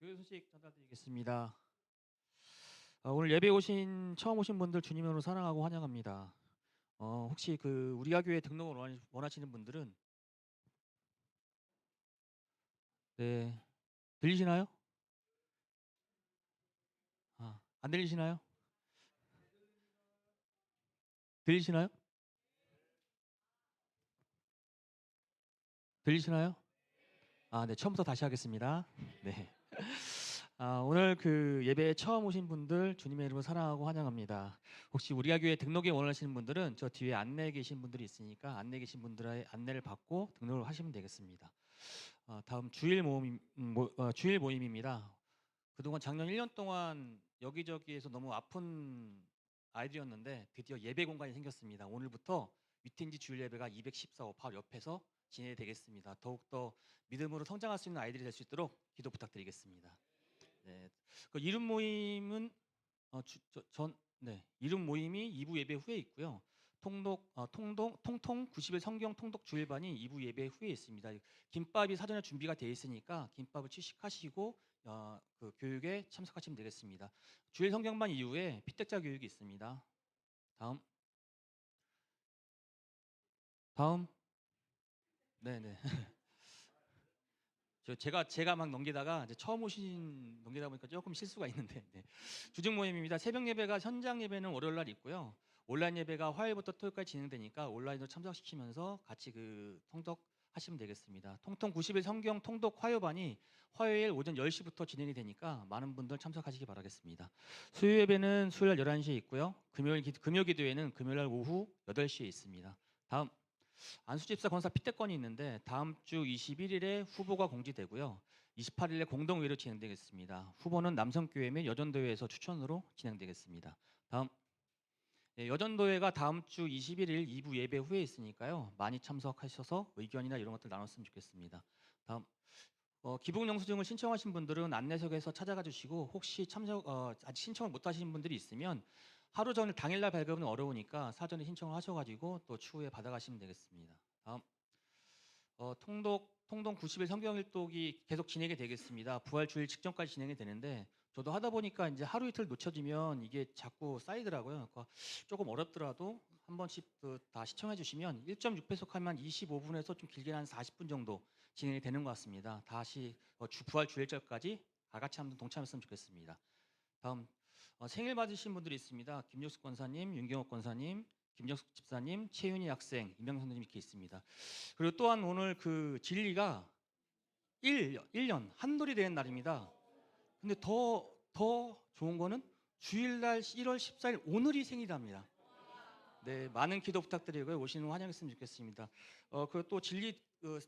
교회 소식 전달드리겠습니다. 오늘 예배 처음 오신 분들 주님으로 사랑하고 환영합니다. 혹시 우리가 교회 등록을 원하시는 분들은 네, 들리시나요? 안 들리시나요? 들리시나요? 들리시나요? 네, 처음부터 다시 하겠습니다. 네. 오늘 예배에 처음 오신 분들 주님의 이름으로 사랑하고 환영합니다. 혹시 우리가 교회 등록에 원하시는 분들은 저 뒤에 안내에 계신 분들이 있으니까 안내에 계신 분들의 안내를 받고 등록을 하시면 되겠습니다. 다음 주일 모임입니다. 그동안 작년 1년 동안 여기저기에서 너무 아픈 아이들이었는데 드디어 예배 공간이 생겼습니다. 오늘부터 위텐지 주일 예배가 214호 바로 옆에서 진행되겠습니다. 더욱더 믿음으로 성장할 수 있는 아이들이 될 수 있도록 기도 부탁드리겠습니다. 네, 이름 모임은 이름 모임이 2부 예배 후에 있고요. 통통 90일 성경 통독 주일반이 2부 예배 후에 있습니다. 김밥이 사전에 준비가 되어 있으니까 김밥을 취식하시고 교육에 참석하시면 되겠습니다. 주일 성경반 이후에 피택자 교육이 있습니다. 다음. 네네. 제가 막 넘기다가 이제 처음 넘기다 보니까 조금 실수가 있는데 주중 모임입니다. 새벽 예배가 현장 예배는 월요일 날 있고요. 온라인 예배가 화요일부터 토요일까지 진행되니까 온라인으로 참석시키면서 같이 통독하시면 되겠습니다. 통통 90일 성경 통독 화요반이 화요일 오전 10시부터 진행이 되니까 많은 분들 참석하시기 바라겠습니다. 수요 예배는 수요일 11시에 있고요. 금요 기도회는 금요일 날 오후 8시에 있습니다. 다음. 안수집사 권사 피택권이 있는데 다음 주 21일에 후보가 공지되고요. 28일에 공동회의로 진행되겠습니다. 후보는 남성교회 및 여전도회에서 추천으로 진행되겠습니다. 다음. 여전도회가 다음 주 21일 2부 예배 후에 있으니까요. 많이 참석하셔서 의견이나 이런 것들 나눴으면 좋겠습니다. 다음. 기복 영수증을 신청하신 분들은 안내석에서 찾아가 주시고 혹시 아직 신청을 못 하신 분들이 있으면 하루 전에 당일날 발급은 어려우니까 사전에 신청을 하셔가지고 또 추후에 받아가시면 되겠습니다. 다음. 통동 90일 성경일독이 계속 진행이 되겠습니다. 부활주일 직전까지 진행이 되는데 저도 하다 보니까 이제 하루 이틀 놓쳐지면 이게 자꾸 쌓이더라고요. 그러니까 조금 어렵더라도 한 번씩 다 시청해 주시면 1.6배속하면 25분에서 좀 길게 한 40분 정도 진행이 되는 것 같습니다. 다시 부활 주일절까지 다 같이 한번 동참했으면 좋겠습니다. 다음. 생일 받으신 분들이 있습니다. 김육숙 권사님, 윤경옥 권사님, 김정숙 집사님, 최윤희 학생, 임명 선생님 이렇게 있습니다. 그리고 또한 오늘 진리가 1년 한돌이 되는 날입니다. 근데 더 좋은 거는 주일날 1월 14일 오늘이 생일입니다. 네, 많은 기도 부탁드리고요. 오시는 거 환영했으면 좋겠습니다. 그리고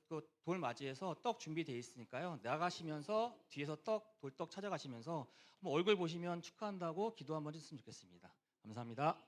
또 돌 맞이해서 떡 준비되어 있으니까요. 나가시면서 뒤에서 돌떡 찾아가시면서 한번 얼굴 보시면 축하한다고 기도 한번 해주셨으면 좋겠습니다. 감사합니다.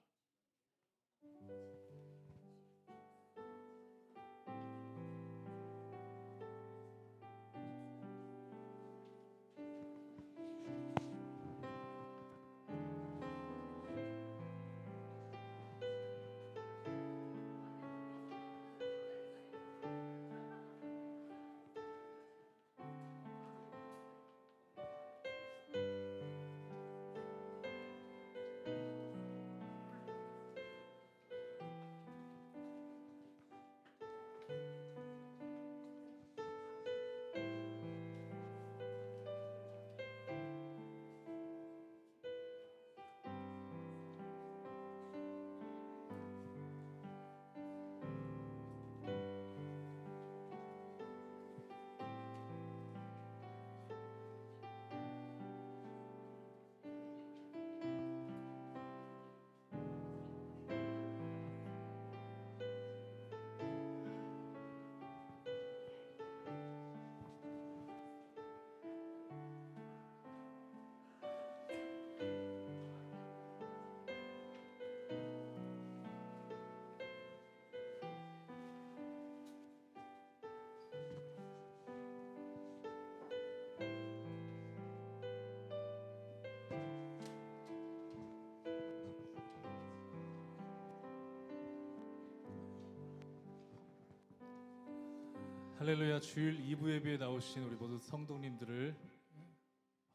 할렐루야. 주일 2부 예배에 나오신 우리 모두 성도님들을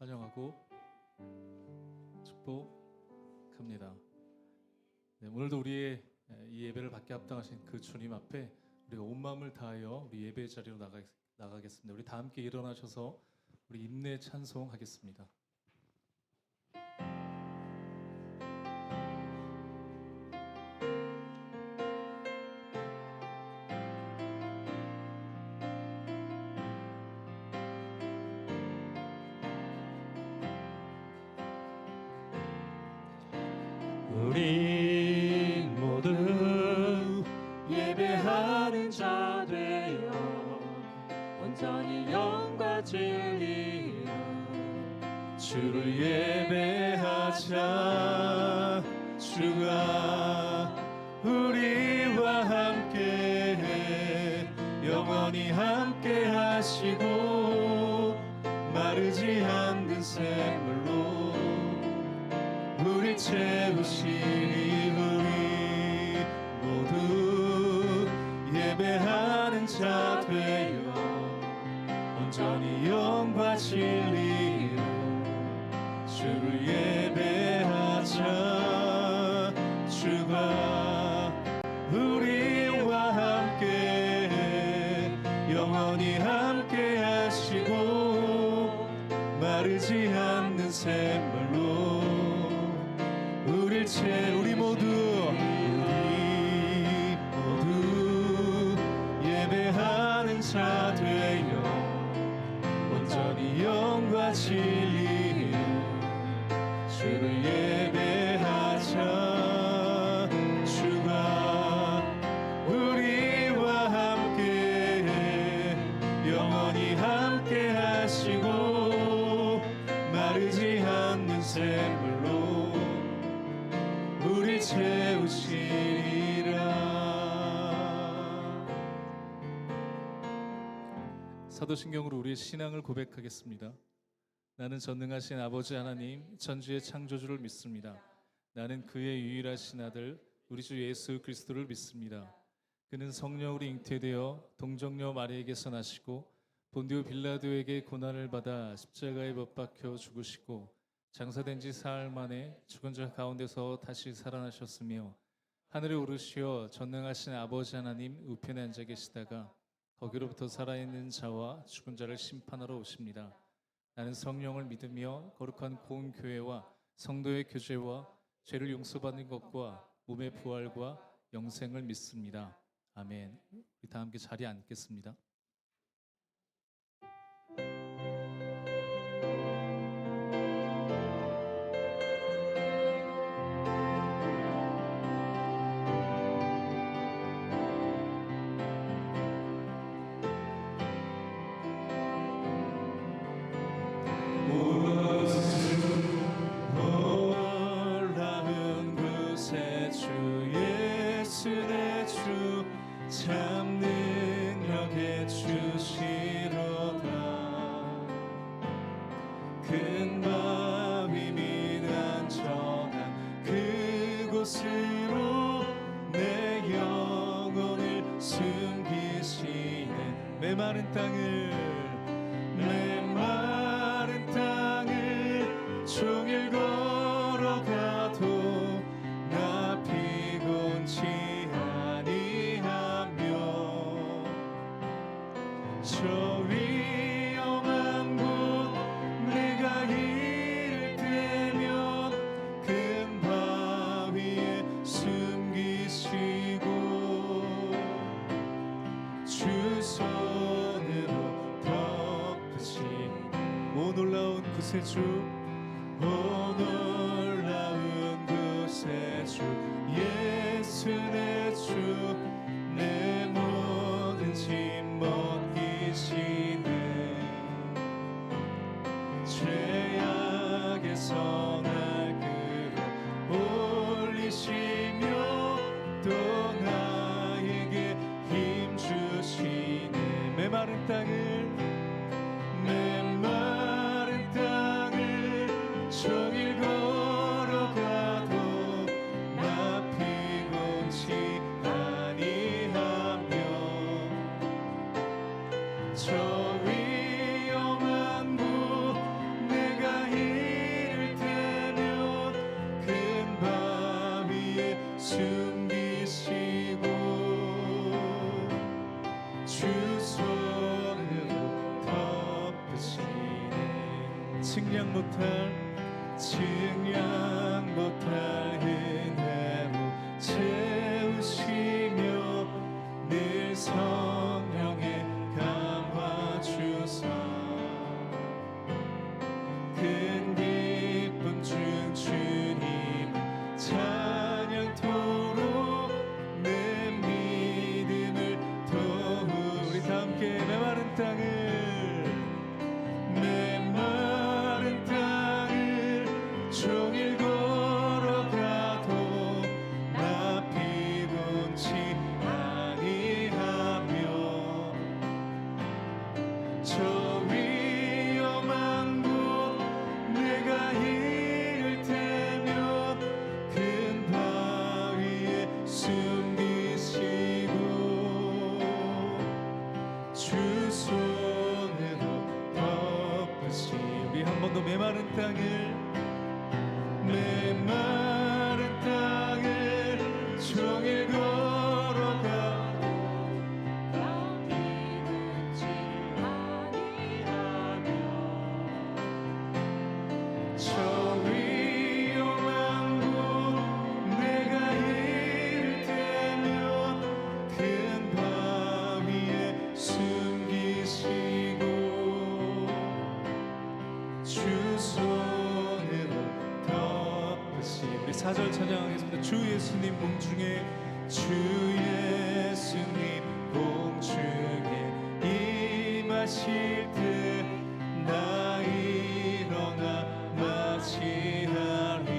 환영하고 축복합니다. 네, 오늘도 우리의 이 예배를 받게 합당하신 그 주님 앞에 우리가 온 마음을 다하여 우리 예배 자리로 나가겠습니다. 우리 다 함께 일어나셔서 우리 임내 찬송하겠습니다. 우리 모두 예배하는 자 되어 온전히 영과 진리로 주를 예배하자. 주가 우리와 함께 영원히 함께 하시고 마르지 않는 샘물로 우리 채우시니 우리 모두 예배하는 자 되어 온전히 영과 진리로 주를 예배하자. 주가 우리와 함께 영원히 함께 하시고 마르지 않는 샘물로 우리 모두 예배하는 자 되어 온전히 영과 진리로 주를 예배하자. 주가 우리와 함께 영원히 함께 하시고 마르지 않는 샘물로 우리 채우시리라. 사도신경으로 우리의 신앙을 고백하겠습니다. 나는 전능하신 아버지 하나님 천지의 창조주를 믿습니다. 나는 그의 유일하신 아들 우리 주 예수 그리스도를 믿습니다. 그는 성령으로 잉태되어 동정녀 마리에게서 나시고 본디오 빌라도에게 고난을 받아 십자가에 못 박혀 죽으시고 장사된 지 사흘 만에 죽은 자 가운데서 다시 살아나셨으며 하늘에 오르시어 전능하신 아버지 하나님 우편에 앉아 계시다가 거기로부터 살아있는 자와 죽은 자를 심판하러 오십니다. 나는 성령을 믿으며 거룩한 고운 교회와 성도의 교제와 죄를 용서받는 것과 몸의 부활과 영생을 믿습니다. 아멘. 우리 다 함께 자리에 앉겠습니다. 놀라운 구세 주 예수 내 주 참 능력의 주시로다. 큰 바위 및 안전한 그곳으로 내 영혼을 숨기시네. 메마른 땅을 종일 걸어가도 나 피곤치 아니하며 저 위험한 곳 내가 이를 때면 큰 바위에 숨기시고 주 손으로 덮으신 오 놀라운 구세주 오 놀라운 구세주 예수 내 주 내 모든 짐 벗기시네. 죄악에서 날 끌어 올리시며 또 나에게 힘 주시네. 메마른 땅을 종일 걸어가도 나 피곤치 아니하며 저 위험한 곳 내가 증량 못할 은혜로 채우시며 늘 성령의 감화 주사 큰 기쁨 중 주님 찬양토록 내 믿음을 도우 우리 다 함께 메마른 땅을 종일 걸어가도 나 피곤치 아니하며 저 위험한 곳 내가 이를 테면 큰 바위에 숨기시고 주 손으로 덮으시 우리 한 번 더 메마른 땅을 종일 걸어가 나 피곤치 아니하며 저 위험한 곳 내가 이를 테면 큰 바위에 숨기시고 주 손으로 덮으시 우리 4절 찬양하겠습니다. 주 예수님 공중에 주 예수님 공중에 임하실 때 나 일어나 맞이하리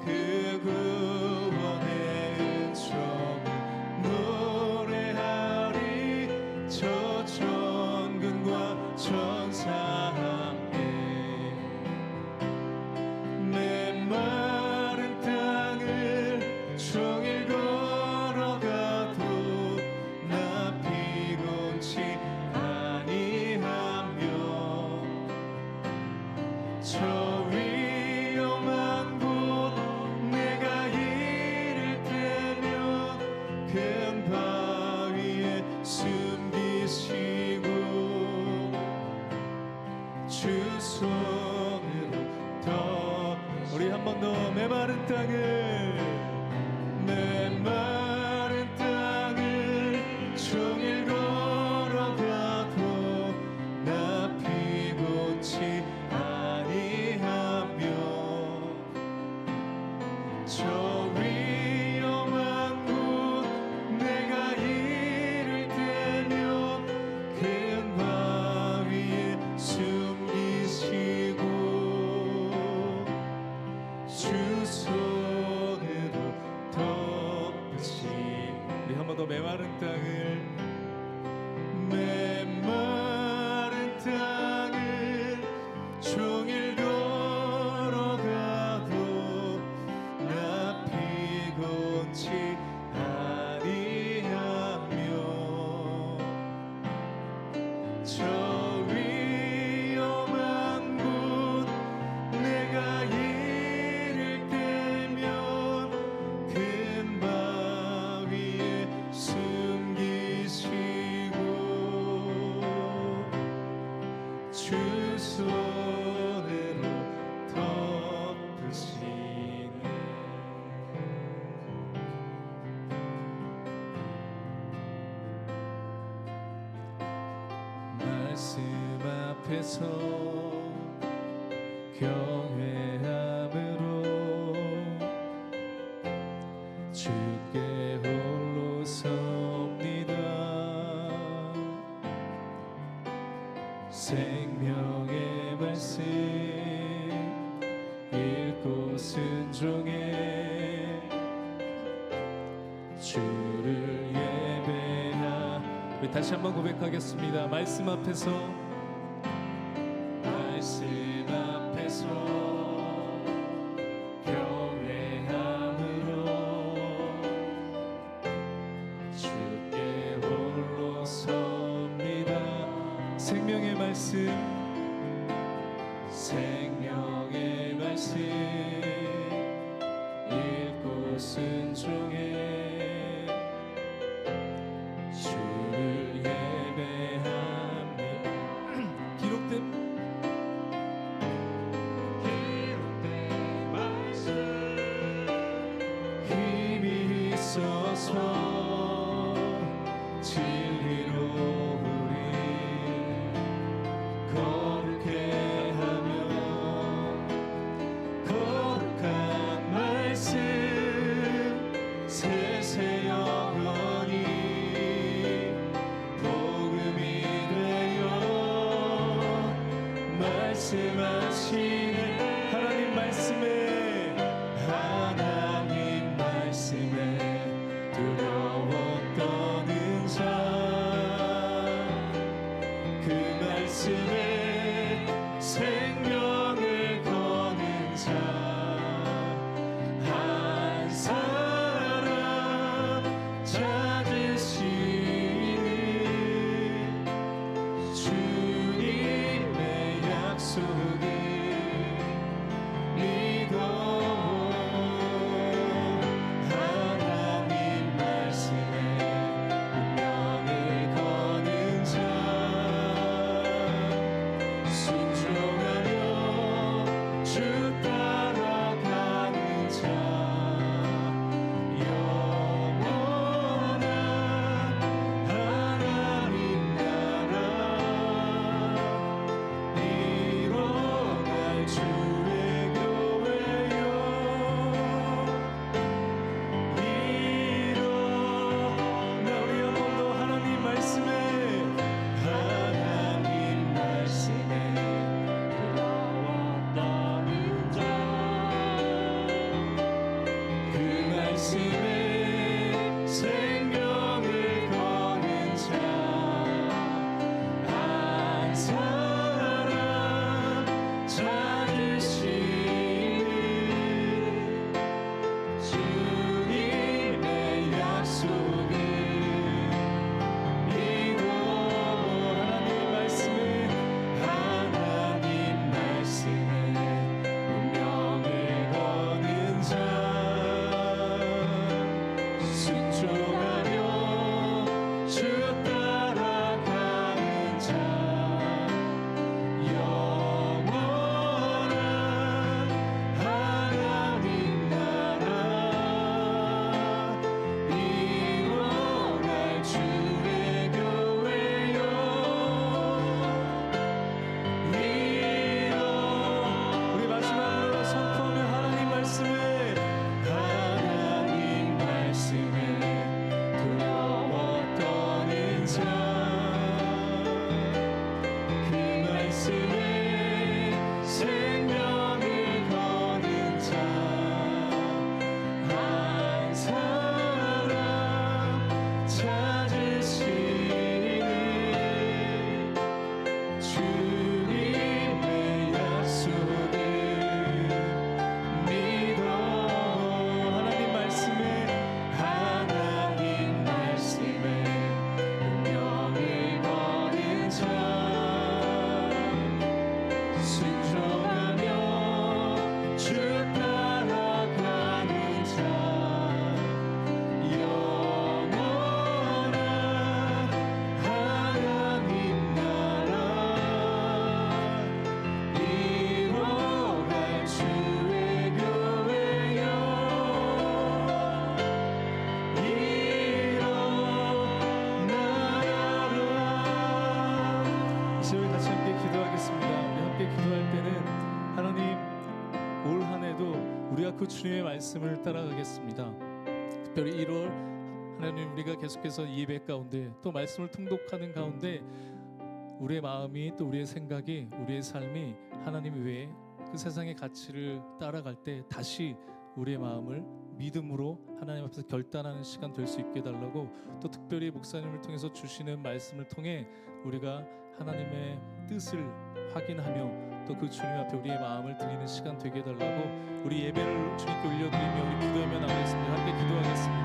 그 구원의 은총을 노래하리 저 천군과 천사 함께 메마른 땅을 종일 걸어가도 나 피곤치 아니하며 저 위험한 곳 내가 이를 테면 큰 바위에 숨기시고 주 손으로 더 우리 한 번 더 메마른 땅을 종일 걸어가도 나 피곤치 아니하며 저 위험한 곳 내가 이를 테면 큰 바위에 숨기시고 주 손으로 덮으시 우리 한 번 더 메마른 땅을 종일 걸어가도 나 피곤치 아니하며 저 위험한 곳 내가 이를 때면 큰 바위에 숨기시고 주 손으로 덮으시네 말씀 앞에서 경외함으로 주께 홀로 섭니다 생명의 말씀 읽고 순종해 주를 예배하 우리 다시 한번 고백하겠습니다. 말씀 앞에서 경외함으로 주께 홀로 섭니다 생명의 말씀 읽고 순종해 주를 예배합니다 기록된 말씀하시네. 하나님 말씀에 하나님 말씀에 두려워 떠는 자, 그 말씀에 생명을 거는 자, 한 사람 찾으시는 주님의 약속을 믿어. 하나님 말씀에 운명을 거는 자, 순종하며 주 따라가는 자, 영원한 하나님 나라 이뤄갈 주의 교회여. 나 우리 한 번 더 하나님 말씀에 두려웠다는 자, 그 말씀에 생명을 거는 자, 한 사람 찾으시는 주님의 약속을 믿어. 하나님 말씀에 운명을 거는 자, 순종하며 주 따라가는 자, 영원한 하나님 나라 이뤄갈 주의 교회여. 우리 마지막으로 선포하며 하나님 말씀에 두려워 떠는 자, 그 말씀에 생명을 거는 자, 한 사람 찾으시는 주님의 약속을 믿어. 하나님 말씀에 운명을 거는 자, 순종하며 주 따라가는 자, 영원한 하나님 나라 이뤄갈 주의 교회여. 이제 우리 같이 함께 기도하겠습니다. 우리 함께 기도할 때는 하나님, 올 한 해도 우리가 그 주님의 말씀을 따라가겠습니다. 특별히 1월 하나님, 우리가 계속해서 예배 가운데 또 말씀을 통독하는 가운데 우리의 마음이 또 우리의 생각이 우리의 삶이 하나님 외에 그 세상의 가치를 따라갈 때 다시 우리의 마음을 믿음으로 하나님 앞에서 결단하는 시간 될 수 있게 해달라고, 또 특별히 목사님을 통해서 주시는 말씀을 통해 우리가 하나님의 뜻을 확인하며 또 그 주님 앞에 우리의 마음을 드리는 시간 되게 해달라고, 우리 예배를 주님께 올려드리며 우리 기도하며 나가겠습니다. 함께 기도하겠습니다.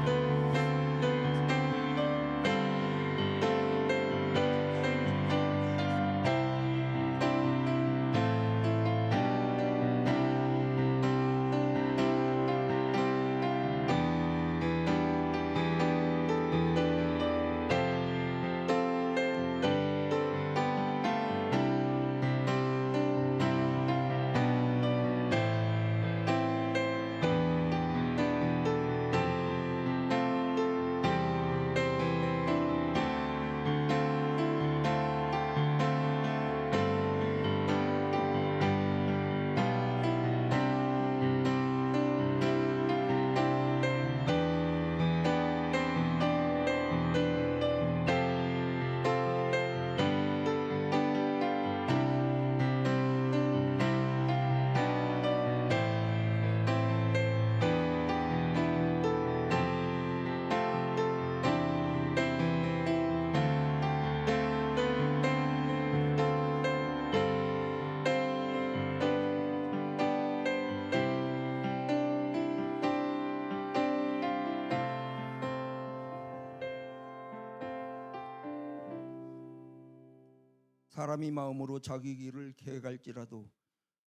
사람이 마음으로 자기 길을 계획할지라도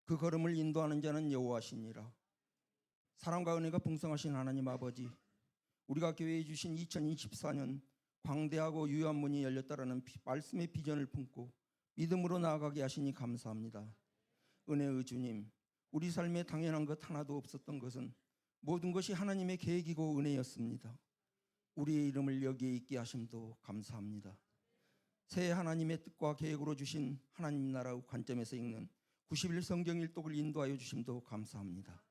그 걸음을 인도하는 자는 여호와시니라. 사랑과 은혜가 풍성하신 하나님 아버지, 우리가 교회에 주신 2024년 광대하고 유효한 문이 열렸다라는 말씀의 비전을 품고 믿음으로 나아가게 하시니 감사합니다. 은혜의 주님, 우리 삶에 당연한 것 하나도 없었던 것은 모든 것이 하나님의 계획이고 은혜였습니다. 우리의 이름을 여기에 있게 하심도 감사합니다. 새 하나님의 뜻과 계획으로 주신 하나님 나라의 관점에서 읽는 90일 성경 일독을 인도하여 주심도 감사합니다.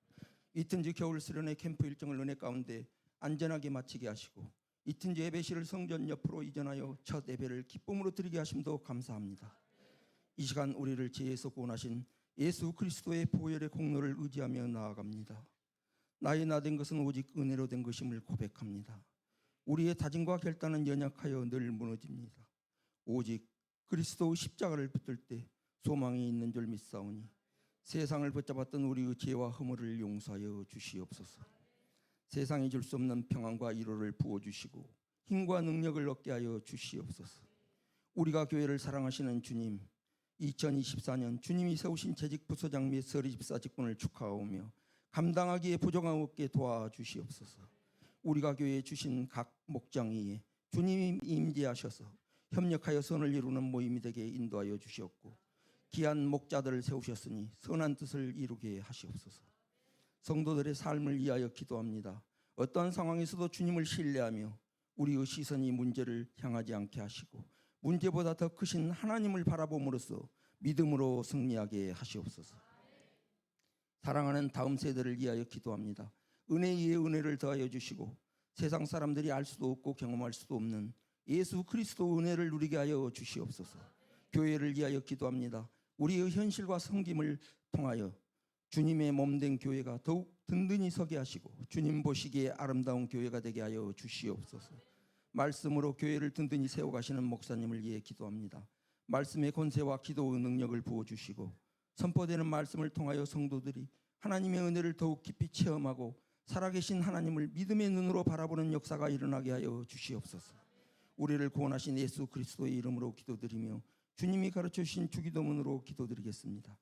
이튼지 겨울 수련회 캠프 일정을 은혜 가운데 안전하게 마치게 하시고 이튼지 예배실을 성전 옆으로 이전하여 첫 예배를 기쁨으로 드리게 하심도 감사합니다. 이 시간 우리를 죄에서 구원하신 예수 그리스도의 보혈의 공로를 의지하며 나아갑니다. 나의 나 된 것은 오직 은혜로 된 것임을 고백합니다. 우리의 다짐과 결단은 연약하여 늘 무너집니다. 오직 그리스도의 십자가를 붙들 때 소망이 있는 줄 믿사오니 세상을 붙잡았던 우리의 죄와 허물을 용서하여 주시옵소서. 세상이 줄 수 없는 평안과 위로를 부어주시고 힘과 능력을 얻게 하여 주시옵소서. 우리가 교회를 사랑하시는 주님, 2024년 주님이 세우신 재직 부서장 및 서리 집사 직분을 축하하오며 감당하기에 부족함 없게 도와주시옵소서. 우리가 교회에 주신 각 목장 위에 주님이 임재하셔서 협력하여 선을 이루는 모임이 되게 인도하여 주시옵고 귀한 목자들을 세우셨으니 선한 뜻을 이루게 하시옵소서. 성도들의 삶을 위하여 기도합니다. 어떠한 상황에서도 주님을 신뢰하며 우리의 시선이 문제를 향하지 않게 하시고 문제보다 더 크신 하나님을 바라봄으로써 믿음으로 승리하게 하시옵소서. 사랑하는 다음 세대를 위하여 기도합니다. 은혜 위에 은혜를 더하여 주시고 세상 사람들이 알 수도 없고 경험할 수도 없는 예수 그리스도 은혜를 누리게 하여 주시옵소서. 교회를 위하여 기도합니다. 우리의 현실과 섬김을 통하여 주님의 몸된 교회가 더욱 든든히 서게 하시고 주님 보시기에 아름다운 교회가 되게 하여 주시옵소서. 말씀으로 교회를 든든히 세워가시는 목사님을 위해 기도합니다. 말씀의 권세와 기도의 능력을 부어주시고 선포되는 말씀을 통하여 성도들이 하나님의 은혜를 더욱 깊이 체험하고 살아계신 하나님을 믿음의 눈으로 바라보는 역사가 일어나게 하여 주시옵소서. 우리를 구원하신 예수 그리스도의 이름으로 기도드리며 주님이 가르쳐주신 주기도문으로 기도드리겠습니다.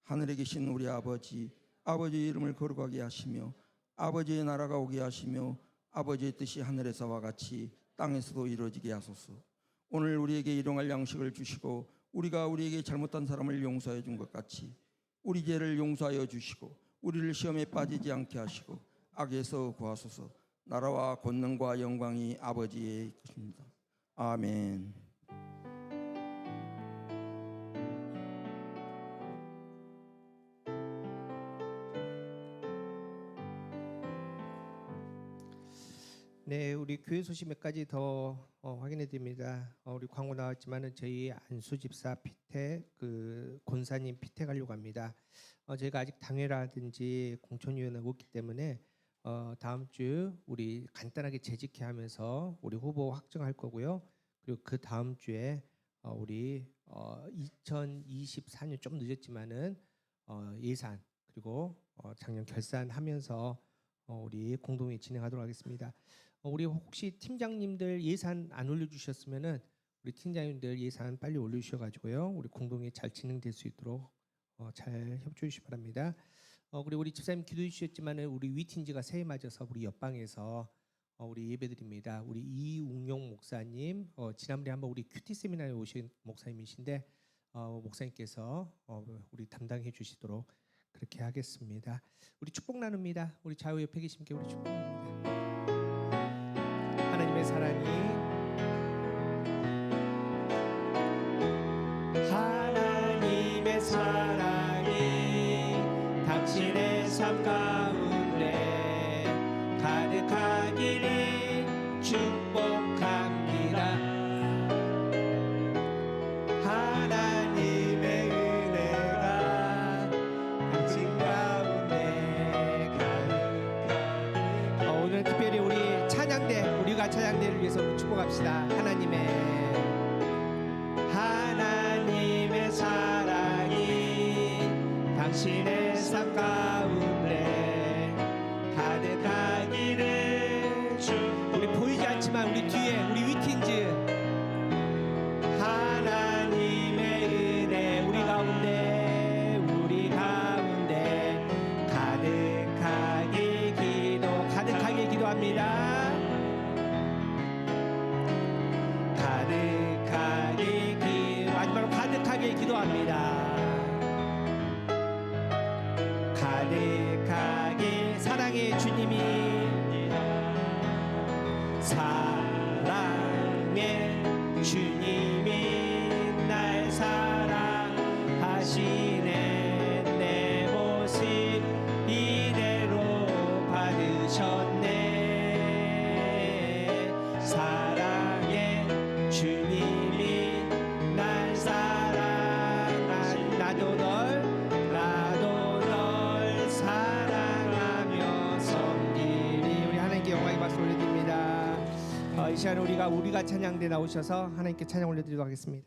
하늘에 계신 우리 아버지, 아버지의 이름을 거룩하게 하시며 아버지의 나라가 오게 하시며 아버지의 뜻이 하늘에서와 같이 땅에서도 이루어지게 하소서. 오늘 우리에게 일용할 양식을 주시고 우리가 우리에게 잘못한 사람을 용서해 준 것 같이 우리 죄를 용서하여 주시고 우리를 시험에 빠지지 않게 하시고 악에서 구하소서. 나라와 권능과 영광이 아버지의 것입니다. 아멘. 네, 우리 교회 소식 몇 가지 더 확인해 드립니다. 우리 광고 나왔지만은 저희 안수 집사 피택 그 권사님 피택하려고 합니다. 저희가 아직 당회라든지 공천위원회가 없기 때문에 다음 주 우리 간단하게 재직회 하면서 우리 후보 확정할 거고요. 그리고 그 다음 주에 우리 2024년 좀 늦었지만은 예산 그리고 작년 결산하면서 우리 공동회 진행하도록 하겠습니다. 우리 혹시 팀장님들 예산 안 올려주셨으면은 우리 팀장님들 예산 빨리 올려주셔가지고요 우리 공동회 잘 진행될 수 있도록 잘 협조해 주시기 바랍니다. 그리고 우리 집사님 기도해 주셨지만은 우리 위틴지가 새해 맞아서 우리 옆방에서 우리 예배드립니다. 우리 이웅용 목사님 지난번에 한번 우리 큐티 세미나에 오신 목사님이신데 목사님께서 우리 담당해 주시도록 그렇게 하겠습니다. 우리 축복 나눕니다. 우리 좌우 옆에 계신 게 우리 축복 나눕니다. 하나님의 사랑이 하나님의 사랑이 당신의 삶 가운데 가득하기를 축복합니다. 하나님의 은혜가 당신 가운데 가득하기를 오늘 특별히 우리 찬양대 우리가 찬양대를 위해서 우리 축복합시다. 하나님의 사랑이 당신의 삶 가운데 가득하기를 우리 보이지 않지만 우리 뒤에 우리 위틴즈 하나님의 기도합니다. 마지막으로 가득하게 기도합니다. 가득하게 사랑의 주님이 사랑의 주님이 날 사랑하시네. 내 모습 이대로 받으셨네. 사랑의 주님이 날 사랑하시네. 나도 널 사랑하며 섬기리. 우리 하나님께 영광의 박수 올려드립니다. 이 시간에 우리가 찬양대 나오셔서 하나님께 찬양 올려드리도록 하겠습니다.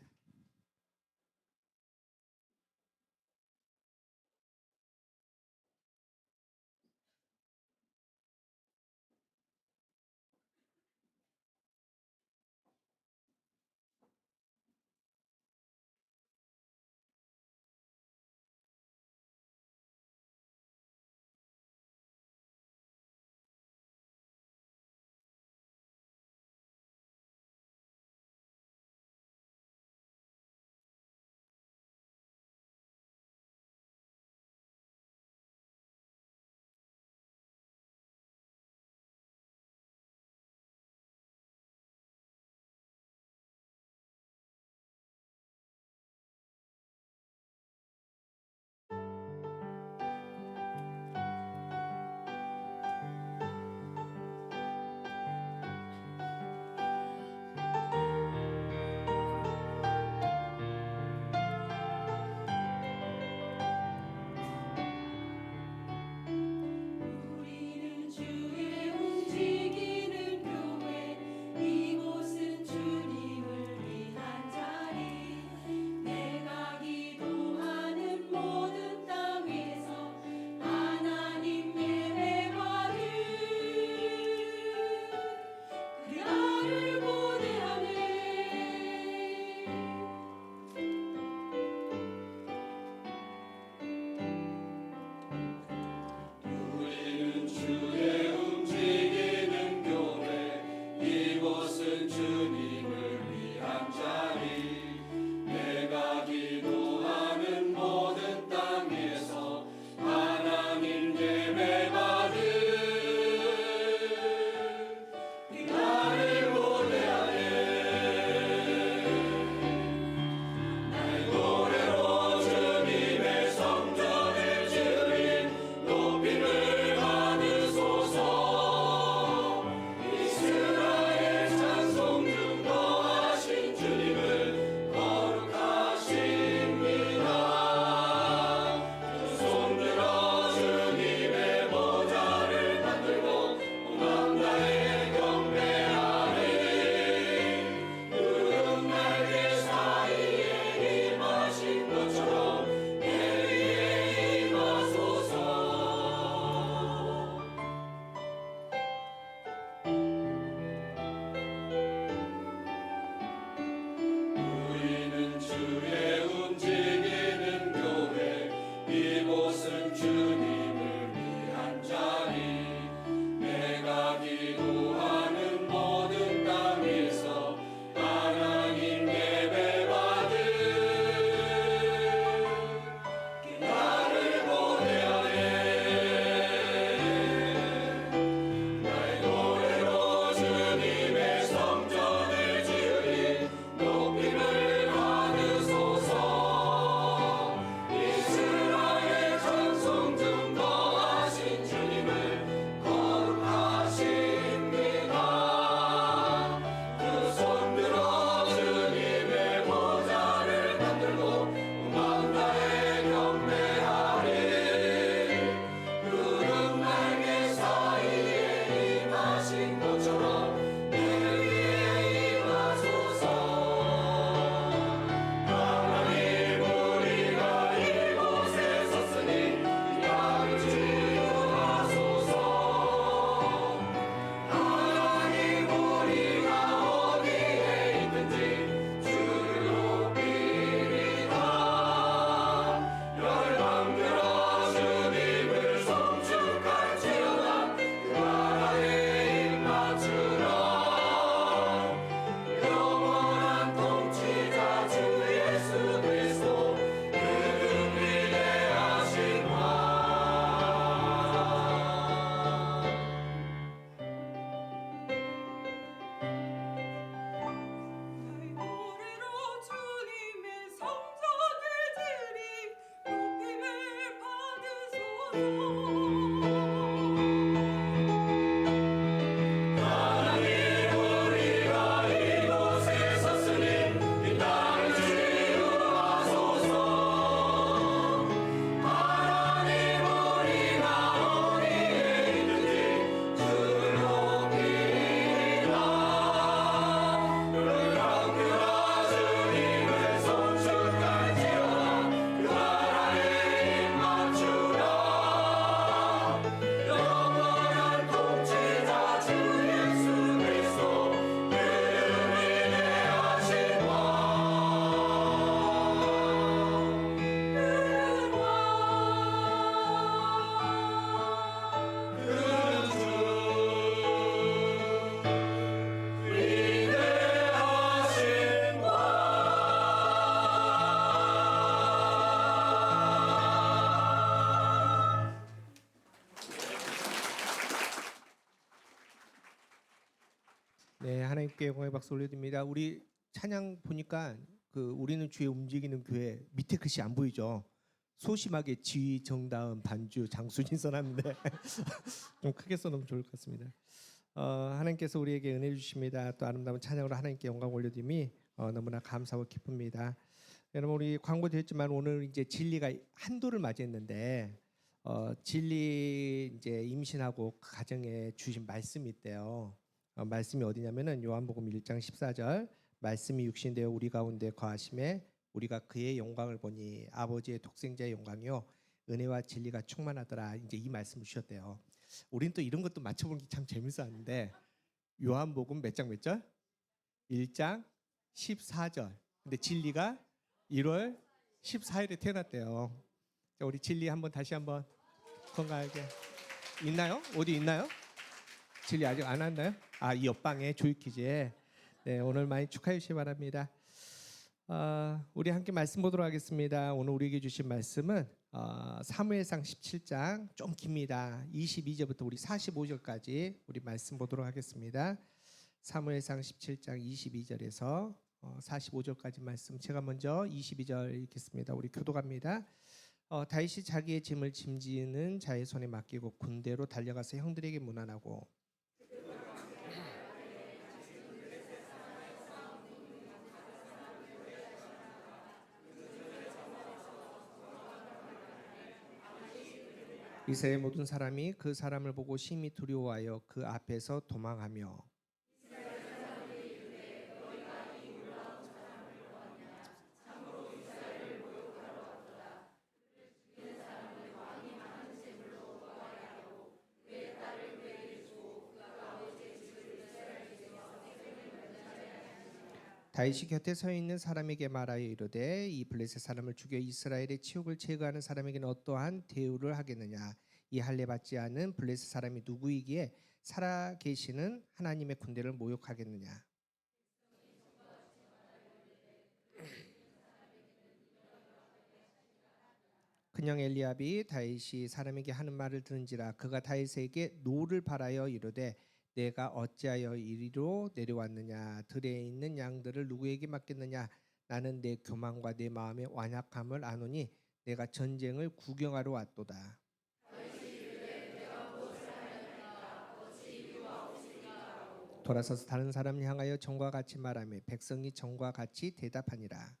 네, 하나님께 영광의 박수 올려드립니다. 우리 찬양 보니까 그 우리는 주의 움직이는 교회 밑에 글씨 안 보이죠? 소심하게 지휘, 정다은, 반주, 장순이 써놨는데 좀 크게 써놓으면 좋을 것 같습니다. 하나님께서 우리에게 은혜 주십니다. 또 아름다운 찬양으로 하나님께 영광 올려드림이 너무나 감사하고 기쁩니다. 여러분 우리 광고도 했지만 오늘 이제 진리가 한도를 맞이했는데 진리 이제 임신하고 그 가정에 주신 말씀이 있대요. 말씀이 어디냐면은 요한복음 1장 14절 말씀이 육신 되어 우리 가운데 거하심에 우리가 그의 영광을 보니 아버지의 독생자의 영광이요 은혜와 진리가 충만하더라. 이제 이 말씀을 주셨대요. 우린 또 이런 것도 맞춰보는 게 참 재밌었는데 요한복음 몇 장 몇 절? 1장 14절. 근데 진리가 1월 14일에 태어났대요. 자, 우리 진리 한번 다시 한번 건강하게 있나요? 어디 있나요? 진리 아직 안 왔나요? 이 옆방에 조이키즈에 네, 오늘 많이 축하해 주시기 바랍니다. 우리 함께 말씀 보도록 하겠습니다. 오늘 우리에게 주신 말씀은 사무엘상 17장 좀 깁니다. 22절부터 우리 45절까지 우리 말씀 보도록 하겠습니다. 사무엘상 17장 22절에서 45절까지 말씀 제가 먼저 22절 읽겠습니다. 우리 교독합니다. 다윗이 자기의 짐을 짐지는 자의 손에 맡기고 군대로 달려가서 형들에게 문안하고 이스라엘 모든 사람이 그 사람을 보고 심히 두려워하여 그 앞에서 도망하며 다윗이 곁에 서 있는 사람에게 말하여 이르되 이 블레셋 사람을 죽여 이스라엘의 치욕을 제거하는 사람에게는 어떠한 대우를 하겠느냐. 이 할례 받지 않은 블레셋 사람이 누구이기에 살아 계시는 하나님의 군대를 모욕하겠느냐. 그냥 엘리압이 다윗이 사람에게 하는 말을 들은지라 그가 다윗에게 노를 바라여 이르되 내가 어찌하여 이리로 내려왔느냐. 들에 있는 양들을 누구에게 맡겼느냐. 나는 내 교만과 내 마음의 완악함을 아노니 내가 전쟁을 구경하러 왔도다. 돌아서서 다른 사람을 향하여 전과 같이 말하며 백성이 전과 같이 대답하니라.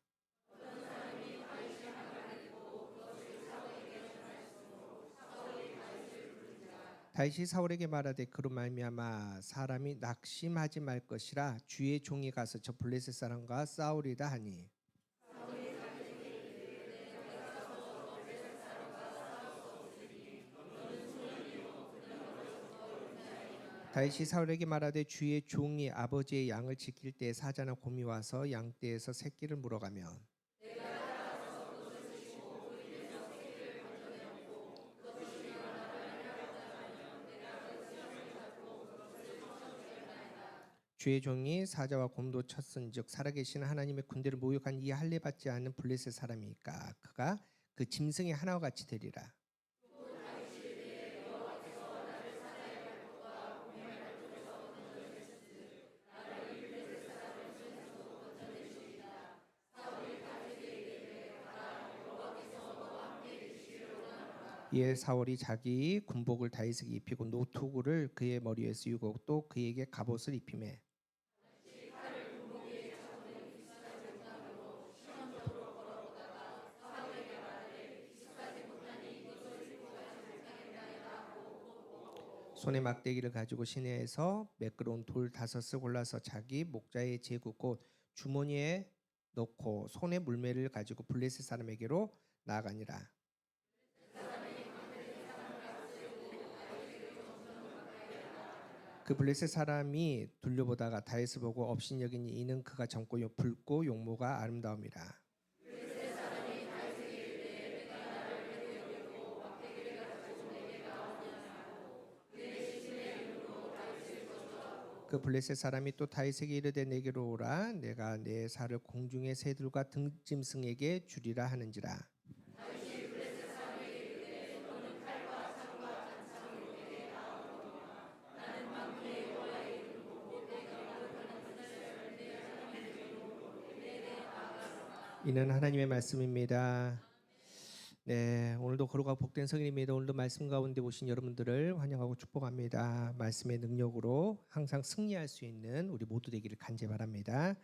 다윗이 사울에게 말하되 그로 말미암아 사람이 낙심하지 말 것이라 주의 종이 가서 저 블레셋 사람과 싸우리다 하니 다윗이 사울에게 말하되 주의 종이 아버지의 양을 지킬 때 사자나 곰이 와서 양떼에서 새끼를 물어가면 주의 종이 사자와 곰도 쳤은즉 살아계신 하나님의 군대를 모욕한 이 할례 받지 않는 블레셋 사람이니까 그가 그 짐승의 하나와 같이 되리라. 이에 사울이 자기 군복을 다윗에게 입히고 노투구를 그의 머리에 씌우고 또 그에게 갑옷을 입히매 손에 막대기를 가지고 시내에서 매끄러운 돌 5을 골라서 자기 목자의 제구 곧 주머니에 넣고 손에 물매를 가지고 블레셋 사람에게로 나아가니라. 그 블레셋 사람이 둘러보다가 다윗을 보고 업신여기니 이는 그가 젊고 붉고 용모가 아름다움이라. 그 블레셋 사람이 또 다윗에게 이르되 내게로 오라 내가 내 살을 공중의 새들과 등짐승에게 주리라 하는지라. 이는 하나님의 말씀입니다. 네, 오늘도 거룩하고 복된 성인입니다. 오늘도 말씀 가운데 오신 여러분들을 환영하고 축복합니다. 말씀의 능력으로 항상 승리할 수 있는 우리 모두 되기를 간절히 바랍니다.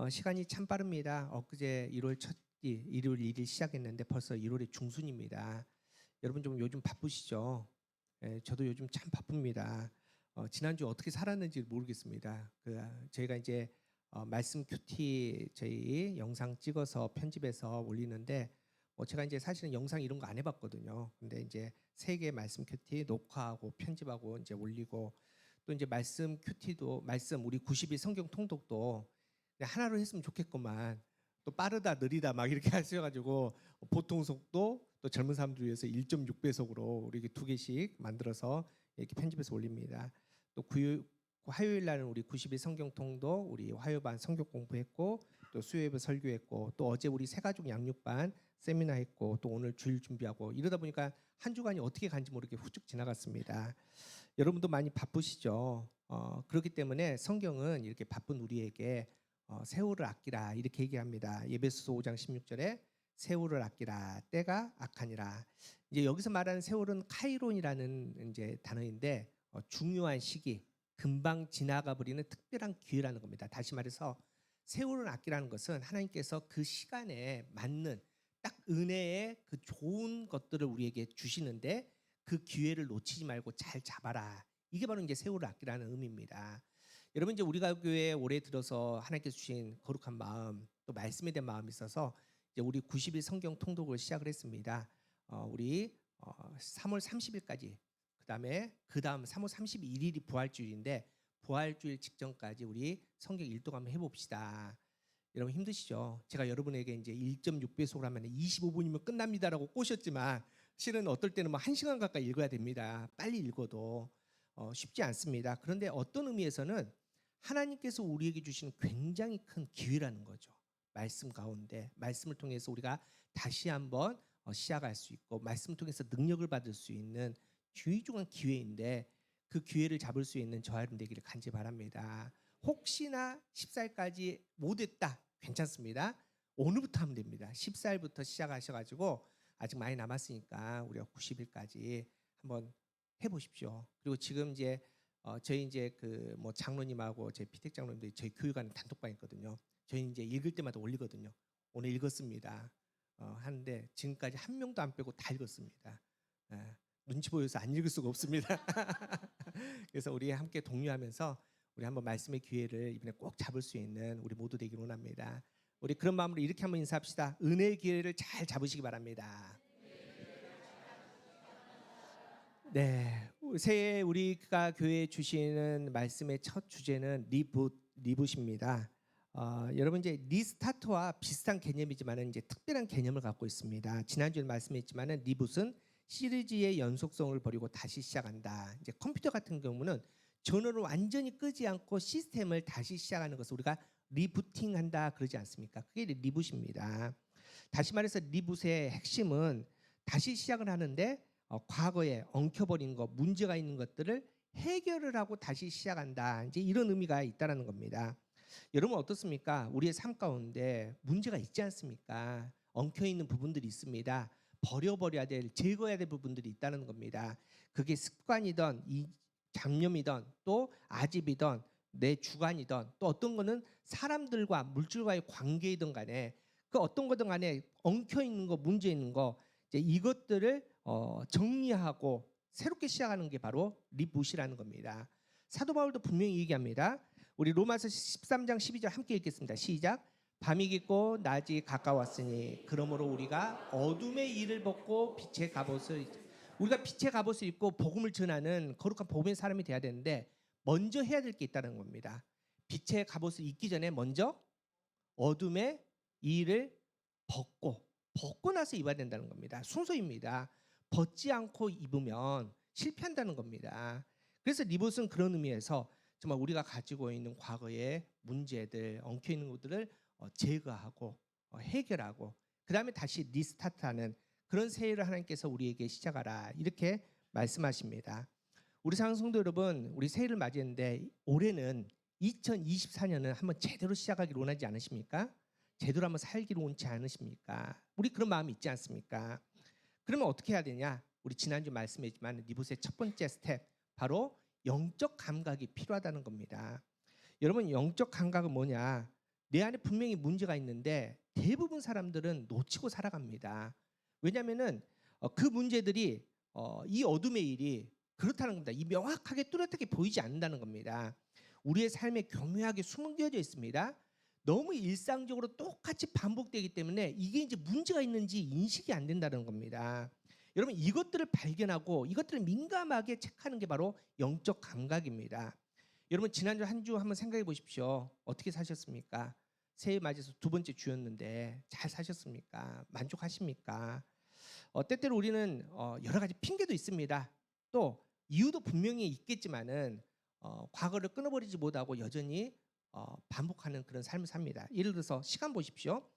시간이 참 빠릅니다. 엊그제 1월 일요일 1일 시작했는데 벌써 1월의 중순입니다. 여러분 좀 요즘 바쁘시죠? 저도 요즘 참 바쁩니다. 지난주 어떻게 살았는지 모르겠습니다. 저희가 이제 말씀 큐티 저희 영상 찍어서 편집해서 올리는데 제가 이제 사실은 영상 이런 거 안 해봤거든요. 근데 이제 3개 말씀 큐티 녹화하고 편집하고 이제 올리고 또 이제 말씀 큐티도 말씀 우리 90일 성경 통독도 그냥 하나로 했으면 좋겠구만. 또 빠르다 느리다 막 이렇게 하셔가지고 보통 속도 또 젊은 사람들 위해서 1.6배속으로 우리 2개씩 만들어서 이렇게 편집해서 올립니다. 또 화요일 날은 우리 90일 성경 통독 우리 화요반 성경 공부했고 또 수요예배 설교했고 또 어제 우리 새가족 양육반 세미나 했고 또 오늘 주일 준비하고 이러다 보니까 한 주간이 어떻게 간지 모르게 훌쩍 지나갔습니다. 여러분도 많이 바쁘시죠? 그렇기 때문에 성경은 이렇게 바쁜 우리에게 세월을 아끼라 이렇게 얘기합니다. 에베소서 5장 16절에 세월을 아끼라 때가 악하니라. 이제 여기서 말하는 세월은 카이론이라는 이제 단어인데 중요한 시기, 금방 지나가 버리는 특별한 기회라는 겁니다. 다시 말해서 세월을 아끼라는 것은 하나님께서 그 시간에 맞는 딱 은혜의 그 좋은 것들을 우리에게 주시는데 그 기회를 놓치지 말고 잘 잡아라. 이게 바로 이제 세월을 아끼라는 의미입니다. 여러분 이제 우리가 교회에 올해 들어서 하나님께서 주신 거룩한 마음 또 말씀에 대한 마음이 있어서 이제 우리 90일 성경 통독을 시작을 했습니다. 우리 3월 30일까지 그다음 3월 31일이 부활주일인데 부활주일 직전까지 우리 성경 일독 한번 해봅시다. 여러분 힘드시죠? 제가 여러분에게 이제 1.6배속으로 하면 25분이면 끝납니다라고 꼬셨지만 실은 어떨 때는 뭐 1시간 가까이 읽어야 됩니다. 빨리 읽어도 쉽지 않습니다. 그런데 어떤 의미에서는 하나님께서 우리에게 주시는 굉장히 큰 기회라는 거죠. 말씀 가운데 말씀을 통해서 우리가 다시 한번 시작할 수 있고 말씀을 통해서 능력을 받을 수 있는 귀중한 기회인데 그 기회를 잡을 수 있는 저와 여러분 되기를 간절히 바랍니다. 혹시나 14일까지 못했다 괜찮습니다. 오늘부터 하면 됩니다. 14일부터 시작하셔가지고 아직 많이 남았으니까 우리가 90일까지 한번 해보십시오. 그리고 지금 이제 저희 이제 그 뭐 장로님하고 제 피택 장로님들이 저희 교육하는 단톡방 있거든요. 저희 이제 읽을 때마다 올리거든요. 오늘 읽었습니다. 하는데 지금까지 한 명도 안 빼고 다 읽었습니다. 눈치 보여서 안 읽을 수가 없습니다. 그래서 우리 함께 독려하면서 우리 한번 말씀의 기회를 이번에 꼭 잡을 수 있는 우리 모두 되기를 원합니다. 우리 그런 마음으로 이렇게 한번 인사합시다. 은혜의 기회를 잘 잡으시기 바랍니다. 네, 새해 우리가 교회에 주시는 말씀의 첫 주제는 리붓입니다. 여러분 이제 리스타트와 비슷한 개념이지만은 이제 특별한 개념을 갖고 있습니다. 지난주에 말씀했지만은 리붓은 시리즈의 연속성을 버리고 다시 시작한다. 이제 컴퓨터 같은 경우는 전원을 완전히 끄지 않고 시스템을 다시 시작하는 것을 우리가 리부팅한다 그러지 않습니까? 그게 리붓입니다. 다시 말해서 리붓의 핵심은 다시 시작을 하는데 과거에 엉켜버린 것, 문제가 있는 것들을 해결을 하고 다시 시작한다. 이제 이런 의미가 있다라는 겁니다. 여러분 어떻습니까? 우리의 삶 가운데 문제가 있지 않습니까? 엉켜 있는 부분들이 있습니다. 버려버려야 될, 제거해야 될 부분들이 있다는 겁니다. 그게 습관이든 이 잡념이든 또 아집이든 내 주관이든 또 어떤 거는 사람들과 물질과의 관계이든 간에 그 어떤 거든 간에 엉켜 있는 거, 문제 있는 거, 이제 이것들을 정리하고 새롭게 시작하는 게 바로 리붓이라는 겁니다. 사도 바울도 분명히 얘기합니다. 우리 로마서 13장 12절 함께 읽겠습니다. 시작. 밤이 깊고 낮이 가까웠으니 그러므로 우리가 어둠의 일을 벗고 빛의 갑옷을, 우리가 빛의 갑옷을 입고 복음을 전하는 거룩한 복음의 사람이 돼야 되는데 먼저 해야 될 게 있다는 겁니다. 빛의 갑옷을 입기 전에 먼저 어둠의 일을 벗고 나서 입어야 된다는 겁니다. 순서입니다. 벗지 않고 입으면 실패한다는 겁니다. 그래서 리봇은 그런 의미에서 정말 우리가 가지고 있는 과거의 문제들, 엉켜 있는 것들을 제거하고 해결하고 그 다음에 다시 리스타트하는 그런 새해를 하나님께서 우리에게 시작하라 이렇게 말씀하십니다. 우리 사랑하는 성도 여러분, 우리 새해를 맞이했는데 올해는 2024년은 한번 제대로 시작하기를 원하지 않으십니까? 제대로 한번 살기를 원치 않으십니까? 우리 그런 마음이 있지 않습니까? 그러면 어떻게 해야 되냐? 우리 지난주 말씀했지만 리봇의 첫 번째 스텝 바로 영적 감각이 필요하다는 겁니다. 여러분 영적 감각은 뭐냐? 내 안에 분명히 문제가 있는데 대부분 사람들은 놓치고 살아갑니다. 왜냐하면은 그 문제들이 이 어둠의 일이 그렇다는 겁니다. 이 명확하게 뚜렷하게 보이지 않는다는 겁니다. 우리의 삶에 교묘하게 숨겨져 있습니다. 너무 일상적으로 똑같이 반복되기 때문에 이게 이제 문제가 있는지 인식이 안 된다는 겁니다. 여러분 이것들을 발견하고 이것들을 민감하게 체크하는 게 바로 영적 감각입니다. 여러분 지난주 한 주 한번 생각해 보십시오. 어떻게 사셨습니까? 새해 맞이해서 두 번째 주였는데 잘 사셨습니까? 만족하십니까? 때때로 우리는 여러 가지 핑계도 있습니다. 또 이유도 분명히 있겠지만은 과거를 끊어버리지 못하고 여전히 반복하는 그런 삶을 삽니다. 예를 들어서 시간 보십시오.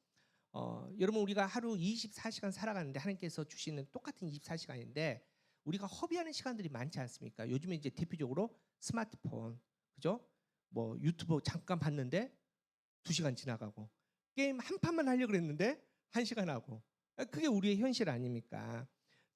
여러분 우리가 하루 24시간 살아가는데 하나님께서 주시는 똑같은 24시간인데 우리가 허비하는 시간들이 많지 않습니까? 요즘에 이제 대표적으로 스마트폰, 그죠? 뭐 유튜브 잠깐 봤는데 2시간 지나가고 게임 한 판만 하려고 그랬는데 1시간 하고 그게 우리의 현실 아닙니까?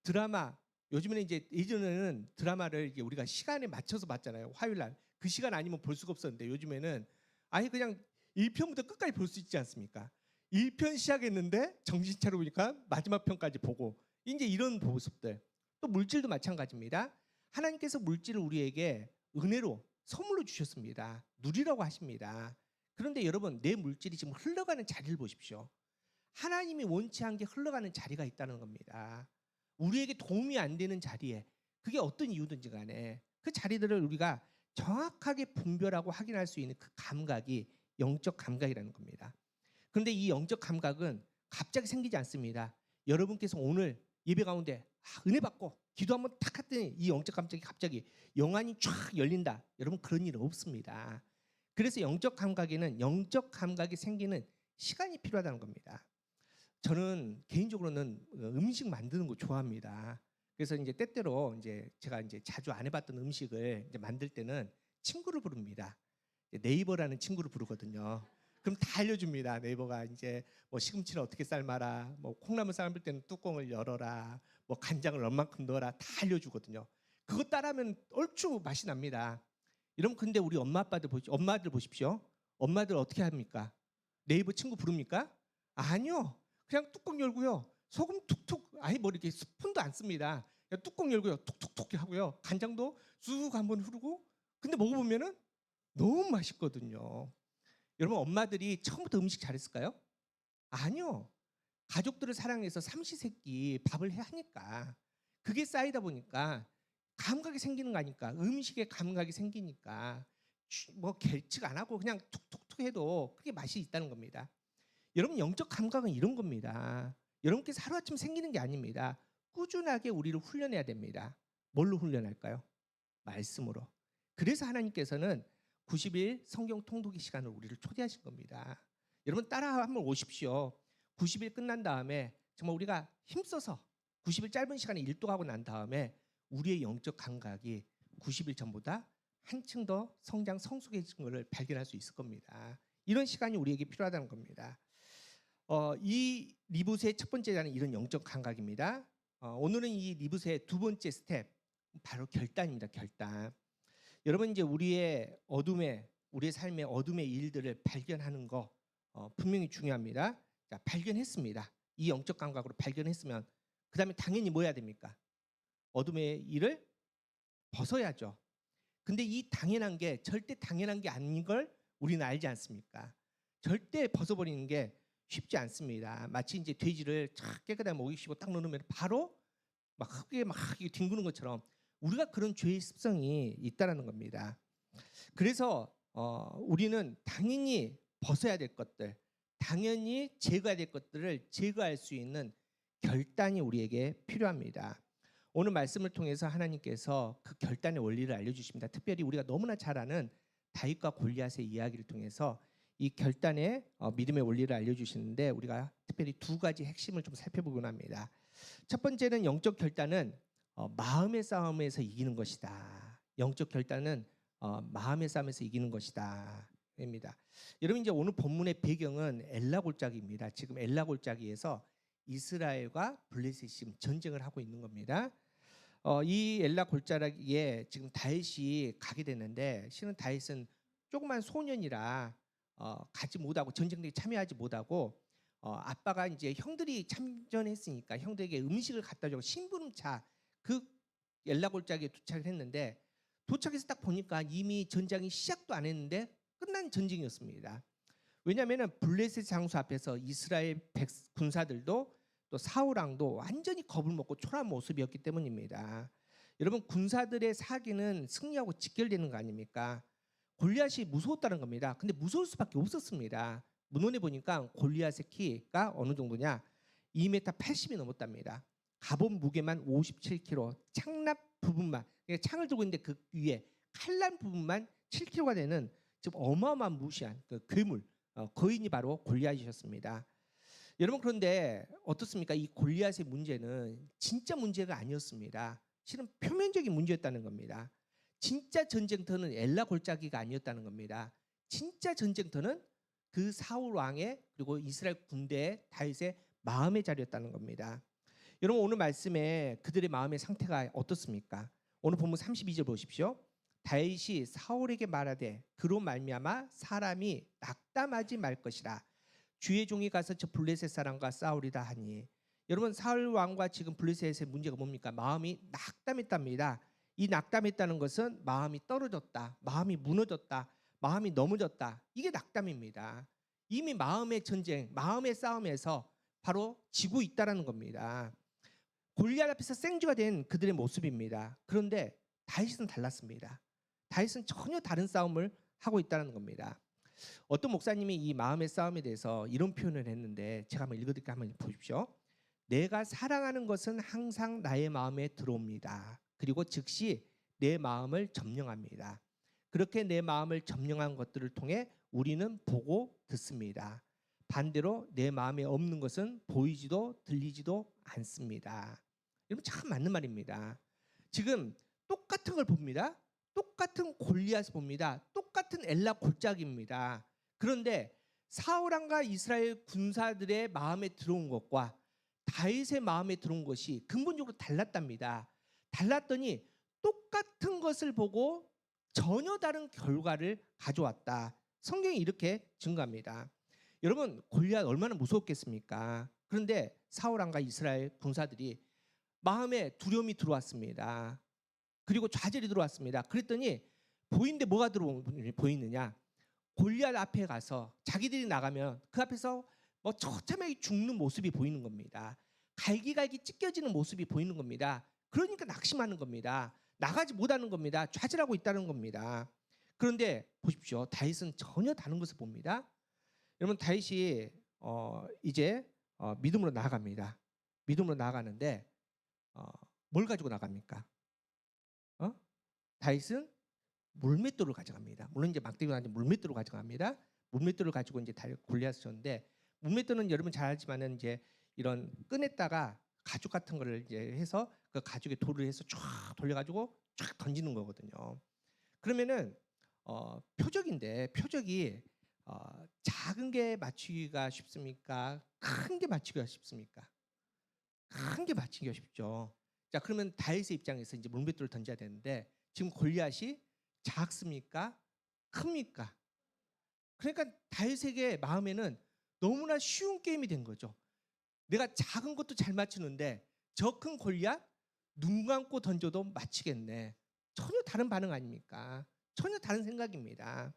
드라마 요즘에는 이제 예전에는 드라마를 이제 우리가 시간에 맞춰서 봤잖아요. 화요일 날 그 시간 아니면 볼 수가 없었는데 요즘에는 아예 그냥 1편부터 끝까지 볼 수 있지 않습니까? 1편 시작했는데 정신 차려 보니까 마지막 편까지 보고 이제 이런 모습들. 또 물질도 마찬가지입니다. 하나님께서 물질을 우리에게 은혜로 선물로 주셨습니다. 누리라고 하십니다. 그런데 여러분 내 물질이 지금 흘러가는 자리를 보십시오. 하나님이 원치 않게 흘러가는 자리가 있다는 겁니다. 우리에게 도움이 안 되는 자리에 그게 어떤 이유든지 간에 그 자리들을 우리가 정확하게 분별하고 확인할 수 있는 그 감각이 영적 감각이라는 겁니다. 그런데 이 영적 감각은 갑자기 생기지 않습니다. 여러분께서 오늘 예배 가운데 은혜 받고 기도 한번 탁 했더니 이 영적 감각이 갑자기 영안이 쫙 열린다. 여러분 그런 일은 없습니다. 그래서 영적 감각에는 영적 감각이 생기는 시간이 필요하다는 겁니다. 저는 개인적으로는 음식 만드는 거 좋아합니다. 그래서 이제 때때로 이제 제가 이제 자주 안 해봤던 음식을 이제 만들 때는 친구를 부릅니다. 네이버라는 친구를 부르거든요. 그럼 다 알려줍니다. 네이버가 이제 뭐 시금치를 어떻게 삶아라, 뭐 콩나물 삶을 때는 뚜껑을 열어라, 뭐 간장을 얼만큼 넣어라 다 알려주거든요. 그거 따라하면 얼추 맛이 납니다. 여러분 근데 우리 엄마들 보십시오. 엄마들 어떻게 합니까? 네이버 친구 부릅니까? 아니요. 그냥 뚜껑 열고요. 소금 툭툭, 아니 뭐 이렇게 스푼도 안 씁니다. 그냥 뚜껑 열고요. 툭툭툭 하고요. 간장도 쑥 한번 흐르고. 근데 먹어보면은 너무 맛있거든요. 여러분 엄마들이 처음부터 음식 잘했을까요? 아니요. 가족들을 사랑해서 삼시세끼 밥을 해야 하니까 그게 쌓이다 보니까 감각이 생기는 거 아닙니까? 음식에 감각이 생기니까 뭐 계측 안 하고 그냥 툭툭툭 해도 그게 맛이 있다는 겁니다. 여러분 영적 감각은 이런 겁니다. 여러분께서 하루아침 생기는 게 아닙니다. 꾸준하게 우리를 훈련해야 됩니다. 뭘로 훈련할까요? 말씀으로. 그래서 하나님께서는 90일 성경 통독의 시간을 우리를 초대하신 겁니다. 여러분 따라 한번 오십시오. 90일 끝난 다음에 정말 우리가 힘써서 90일 짧은 시간에 일독하고 난 다음에 우리의 영적 감각이 90일 전보다 한층 더 성숙해진 것을 발견할 수 있을 겁니다. 이런 시간이 우리에게 필요하다는 겁니다. 이 리붓의 첫 번째 단은 이런 영적 감각입니다. 오늘은 이 리붓의 두 번째 스텝 바로 결단입니다. 결단. 여러분 이제 우리의 삶의 어둠의 일들을 발견하는 거 분명히 중요합니다. 자, 발견했습니다. 이 영적 감각으로 발견했으면 그 다음에 당연히 뭐 해야 됩니까? 어둠의 일을 벗어야죠. 근데 이 당연한 게 절대 당연한 게 아닌 걸 우리는 알지 않습니까? 절대 벗어버리는 게 쉽지 않습니다. 마치 이제 돼지를 착 깨끗하게 먹이시고 딱 놓으면 바로 막 흙에 막 뒹구는 것처럼 우리가 그런 죄의 습성이 있다라는 겁니다. 그래서 우리는 당연히 벗어야 될 것들, 당연히 제거해야 될 것들을 제거할 수 있는 결단이 우리에게 필요합니다. 오늘 말씀을 통해서 하나님께서 그 결단의 원리를 알려주십니다. 특별히 우리가 너무나 잘 아는 다윗과 골리앗의 이야기를 통해서 이 결단의 믿음의 원리를 알려주시는데 우리가 특별히 두 가지 핵심을 좀 살펴보곤 합니다. 첫 번째는 영적 결단은 마음의 싸움에서 이기는 것이다. 영적 결단은 마음의 싸움에서 이기는 것이다. 입니다. 여러분 이제 오늘 본문의 배경은 엘라 골짜기입니다. 지금 엘라 골짜기에서 이스라엘과 블레셋이 지금 전쟁을 하고 있는 겁니다. 이 엘라 골짜기에 지금 다윗이 가게 됐는데 실은 다윗은 조그만 소년이라 가지 못하고 전쟁에 참여하지 못하고 아빠가 이제 형들이 참전했으니까 형들에게 음식을 갖다 주고 심부름차 그 엘라 골짜기에 도착을 했는데 도착해서 딱 보니까 이미 전장이 시작도 안 했는데 끝난 전쟁이었습니다. 왜냐하면 블레셋 장수 앞에서 이스라엘 군사들도 또 사울 왕도 완전히 겁을 먹고 초라한 모습이었기 때문입니다. 여러분 군사들의 사기는 승리하고 직결되는 거 아닙니까? 골리앗이 무서웠다는 겁니다. 근데 무서울 수밖에 없었습니다. 문헌에 보니까 골리앗의 키가 어느 정도냐? 2m 80이 넘었답니다. 갑옷 무게만 57kg, 창납 부분만 그러니까 창을 들고 있는데 그 위에 칼날 부분만 7kg가 되는 좀 어마어마한 무시한 그 괴물 거인이 바로 골리앗이셨습니다. 여러분 그런데 어떻습니까? 이 골리앗의 문제는 진짜 문제가 아니었습니다. 실은 표면적인 문제였다는 겁니다. 진짜 전쟁터는 엘라 골짜기가 아니었다는 겁니다. 진짜 전쟁터는 그 사울 왕의 그리고 이스라엘 군대의 다윗의 마음의 자리였다는 겁니다. 여러분 오늘 말씀에 그들의 마음의 상태가 어떻습니까? 오늘 본문 32절 보십시오. 다윗이 사울에게 말하되 그로 말미암아 사람이 낙담하지 말 것이라. 주의 종이 가서 저 블레셋 사람과 싸우리다 하니. 여러분 사울 왕과 지금 블레셋의 문제가 뭡니까? 마음이 낙담했답니다. 이 낙담했다는 것은 마음이 떨어졌다, 마음이 무너졌다, 마음이 넘어졌다. 이게 낙담입니다. 이미 마음의 전쟁, 마음의 싸움에서 바로 지고 있다라는 겁니다. 골리앗 앞에서 생쥐가 된 그들의 모습입니다. 그런데 다윗은 달랐습니다. 다윗은 전혀 다른 싸움을 하고 있다는 겁니다. 어떤 목사님이 이 마음의 싸움에 대해서 이런 표현을 했는데 제가 한번 읽어드릴게요. 한번 보십시오. 내가 사랑하는 것은 항상 나의 마음에 들어옵니다. 그리고 즉시 내 마음을 점령합니다. 그렇게 내 마음을 점령한 것들을 통해 우리는 보고 듣습니다. 반대로 내 마음에 없는 것은 보이지도 들리지도 않습니다. 여러분 참 맞는 말입니다. 지금 똑같은 걸 봅니다. 똑같은 골리앗을 봅니다. 똑같은 엘라 골짜기입니다. 그런데 사울 왕과 이스라엘 군사들의 마음에 들어온 것과 다윗의 마음에 들어온 것이 근본적으로 달랐답니다. 달랐더니 똑같은 것을 보고 전혀 다른 결과를 가져왔다. 성경이 이렇게 증거합니다. 여러분 골리앗 얼마나 무서웠겠습니까? 그런데 사울 왕과 이스라엘 군사들이 마음에 두려움이 들어왔습니다. 그리고 좌절이 들어왔습니다. 그랬더니 보이는데 뭐가 보이느냐? 골리앗 앞에 가서 자기들이 나가면 그 앞에서 뭐 처참하게 죽는 모습이 보이는 겁니다. 갈기갈기 찢겨지는 모습이 보이는 겁니다. 그러니까 낙심하는 겁니다. 나가지 못하는 겁니다. 좌절하고 있다는 겁니다. 그런데 보십시오. 다윗은 전혀 다른 것을 봅니다. 여러분 다윗이 이제 믿음으로 나아갑니다. 믿음으로 나아가는데 뭘 가지고 나갑니까? 다윗은 물맷돌을 가져갑니다. 물론 이제 막대기가 아니라 물맷돌을 가져갑니다. 물맷돌을 가지고 이제 골리앗을 쳤는데 물맷돌은 여러분 잘 알지만은 이제 이런 끈에다가 가죽 같은 거를 이제 해서 그 가죽에 돌을 해서 쫙 돌려가지고 쫙 던지는 거거든요. 그러면은 표적인데 표적이 작은 게 맞추기가 쉽습니까? 큰 게 맞추기가 쉽습니까? 큰 게 맞추기가 쉽죠. 자, 그러면 다윗의 입장에서 이제 물맷돌을 던져야 되는데 지금 골리앗이 작습니까? 큽니까? 그러니까 다윗에게 마음에는 너무나 쉬운 게임이 된 거죠. 내가 작은 것도 잘 맞추는데 저 큰 골리앗 눈 감고 던져도 맞히겠네. 전혀 다른 반응 아닙니까? 전혀 다른 생각입니다.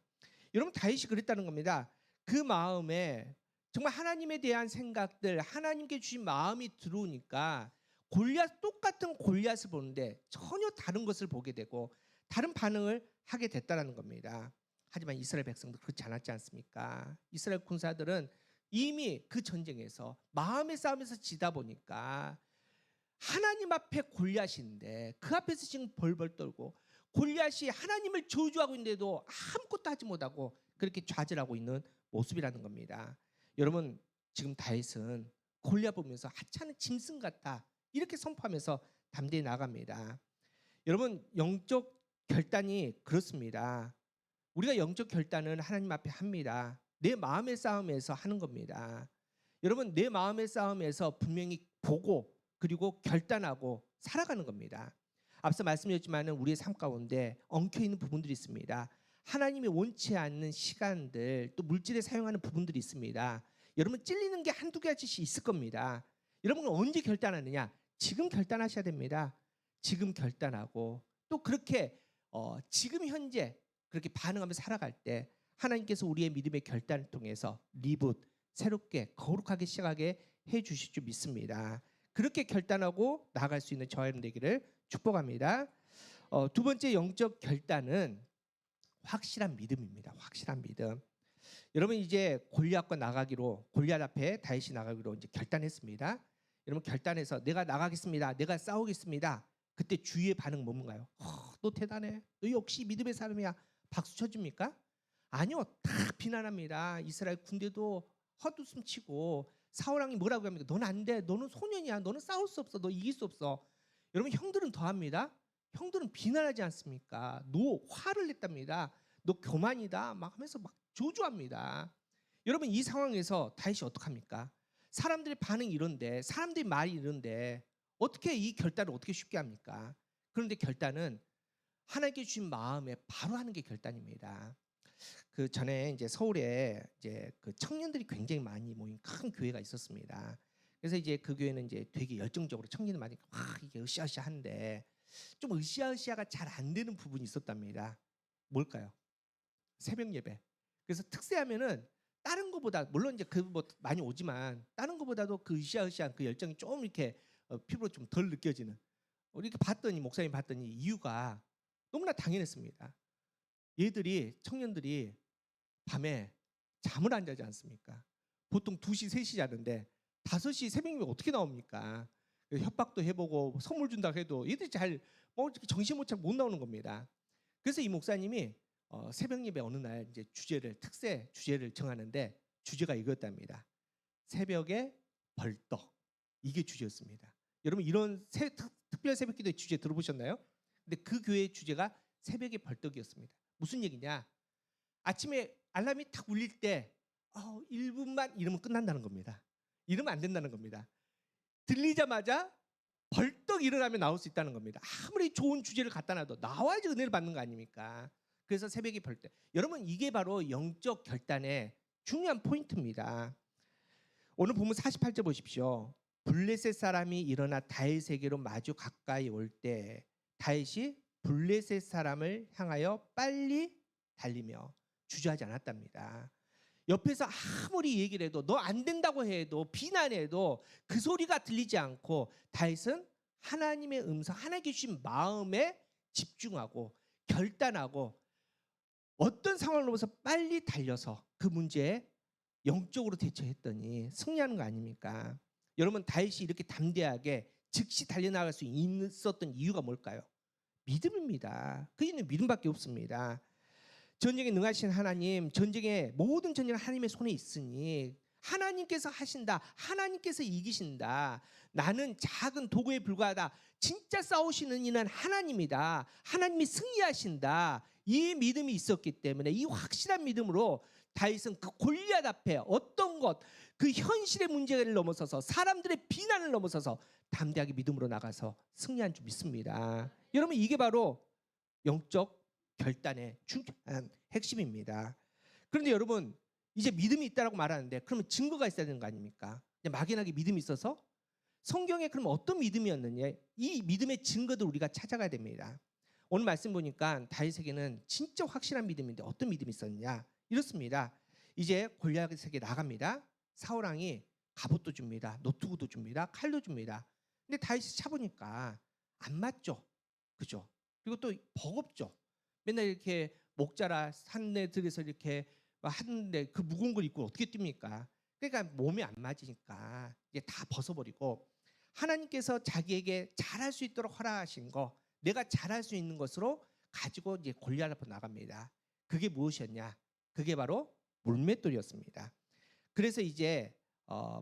여러분, 다윗이 그랬다는 겁니다. 그 마음에 정말 하나님에 대한 생각들, 하나님께 주신 마음이 들어오니까 똑같은 골리앗을 보는데 전혀 다른 것을 보게 되고 다른 반응을 하게 됐다는 겁니다. 하지만 이스라엘 백성도 그렇지 않았지 않습니까? 이스라엘 군사들은 이미 그 전쟁에서 마음의 싸움에서 지다 보니까 하나님 앞에 골리앗인데 그 앞에서 지금 벌벌 떨고 골리앗이 하나님을 저주하고 있는데도 아무것도 하지 못하고 그렇게 좌절하고 있는 모습이라는 겁니다. 여러분, 지금 다윗은 골리앗 보면서 하찮은 짐승 같다 이렇게 선포하면서 담대히 나갑니다. 여러분, 영적 결단이 그렇습니다. 우리가 영적 결단은 하나님 앞에 합니다. 내 마음의 싸움에서 하는 겁니다. 여러분, 내 마음의 싸움에서 분명히 보고 그리고 결단하고 살아가는 겁니다. 앞서 말씀드렸지만 우리의 삶 가운데 엉켜있는 부분들이 있습니다. 하나님이 원치 않는 시간들, 또 물질에 사용하는 부분들이 있습니다. 여러분, 찔리는 게 한두 가지씩 있을 겁니다. 여러분은 언제 결단하느냐? 지금 결단하셔야 됩니다. 지금 결단하고 또 그렇게 지금 현재 그렇게 반응하면서 살아갈 때 하나님께서 우리의 믿음의 결단을 통해서 리붓, 새롭게 거룩하게 시작하게 해주실 줄 믿습니다. 그렇게 결단하고 나아갈 수 있는 저와 여러분 되기를 축복합니다. 두 번째 영적 결단은 확실한 믿음입니다. 확실한 믿음. 여러분, 이제 골리앗 앞에 다윗이 나가기로 이제 결단했습니다. 여러분, 결단해서 내가 나가겠습니다. 내가 싸우겠습니다. 그때 주위의 반응 뭔가요? 너 대단해. 너 역시 믿음의 사람이야. 박수 쳐줍니까? 아니요. 다 비난합니다. 이스라엘 군대도 헛웃음 치고 사울왕이 뭐라고 합니까? 너는 안 돼. 너는 소년이야. 너는 싸울 수 없어. 너 이길 수 없어. 여러분, 형들은 더합니다. 형들은 비난하지 않습니까? 너 화를 냈답니다. 너 교만이다 막 하면서 막 조주합니다. 여러분, 이 상황에서 다윗이 어떡합니까? 사람들의 반응이 이런데, 사람들의 말이 이런데 어떻게 이 결단을 어떻게 쉽게 합니까? 그런데 결단은 하나님께 주신 마음에 바로 하는 게 결단입니다. 그 전에 이제 서울에 이제 그 청년들이 굉장히 많이 모인 큰 교회가 있었습니다. 그래서 이제 그 교회는 이제 되게 열정적으로 청년들 많이 이게 으쌰으쌰한데 좀 으쌰으쌰가 잘 안 되는 부분이 있었답니다. 뭘까요? 새벽 예배. 그래서 특세하면은 다른 것보다 물론 이제 그 뭐 많이 오지만 다른 것보다도 그 으쌰으쌰한 그 열정이 좀 이렇게 피부로 좀 덜 느껴지는. 이렇게 봤더니 목사님 봤더니 이유가 너무나 당연했습니다. 청년들이 밤에 잠을 안 자지 않습니까? 보통 2시, 3시 자는데 5시 새벽이면 어떻게 나옵니까? 협박도 해보고 선물 준다 해도 얘들이 잘 정신 못 차고 못 나오는 겁니다. 그래서 이 목사님이 새벽 예배 어느 날 이제 특세 주제를 정하는데 주제가 이거였답니다. 새벽에 벌떡. 이게 주제였습니다. 여러분, 이런 특별 새벽 기도의 주제 들어보셨나요? 근데 그 교회의 주제가 새벽에 벌떡이었습니다. 무슨 얘기냐? 아침에 알람이 탁 울릴 때 1분만 이러면 끝난다는 겁니다. 이러면 안 된다는 겁니다. 들리자마자 벌떡 일어나면 나올 수 있다는 겁니다. 아무리 좋은 주제를 갖다 놔도 나와야지 은혜를 받는 거 아닙니까? 그래서 새벽에 벌떡. 여러분, 이게 바로 영적 결단의 중요한 포인트입니다. 오늘 본문 48절 보십시오. 블레셋 사람이 일어나 다윗에게로 마주 가까이 올 때 다윗이 블레셋 사람을 향하여 빨리 달리며 주저하지 않았답니다. 옆에서 아무리 얘기를 해도 너 안 된다고 해도 비난해도 그 소리가 들리지 않고 다윗은 하나님의 음성, 하나님께 주신 마음에 집중하고 결단하고 어떤 상황을 보면서 빨리 달려서 그 문제에 영적으로 대처했더니 승리하는 거 아닙니까? 여러분, 다윗이 이렇게 담대하게 즉시 달려나갈 수 있었던 이유가 뭘까요? 믿음입니다. 그 이유는 믿음밖에 없습니다. 전쟁에 능하신 하나님, 모든 전쟁은 하나님의 손에 있으니 하나님께서 하신다. 하나님께서 이기신다. 나는 작은 도구에 불과하다. 진짜 싸우시는 이는 하나님이다. 하나님이 승리하신다. 이 믿음이 있었기 때문에 이 확실한 믿음으로 다윗은 그 골리앗 앞에 어떤 것, 그 현실의 문제를 넘어서서 사람들의 비난을 넘어서서 담대하게 믿음으로 나가서 승리한 줄 믿습니다. 여러분, 이게 바로 영적 결단의 중요한 핵심입니다. 그런데 여러분, 이제 믿음이 있다라고 말하는데 그러면 증거가 있어야 되는 거 아닙니까? 막연하게 믿음이 있어서 성경에 그럼 어떤 믿음이었느냐, 이 믿음의 증거들 우리가 찾아가야 됩니다. 오늘 말씀 보니까 다윗에게는 진짜 확실한 믿음인데 어떤 믿음이 있었느냐, 이렇습니다. 이제 골리앗에게 나갑니다. 사울 왕이 갑옷도 줍니다. 노트구도 줍니다. 칼도 줍니다. 근데 다윗이 차보니까 안 맞죠, 그죠? 그리고 또 버겁죠. 맨날 이렇게 목자라 산내 들에서 이렇게 하는데 그 무거운 걸 입고 어떻게 뜁니까? 그러니까 몸에 안 맞으니까 이제 다 벗어버리고 하나님께서 자기에게 잘할 수 있도록 허락하신 거, 내가 잘할 수 있는 것으로 가지고 이제 골리앗 앞으로 나갑니다. 그게 무엇이었냐? 그게 바로 물맷돌이었습니다. 그래서 이제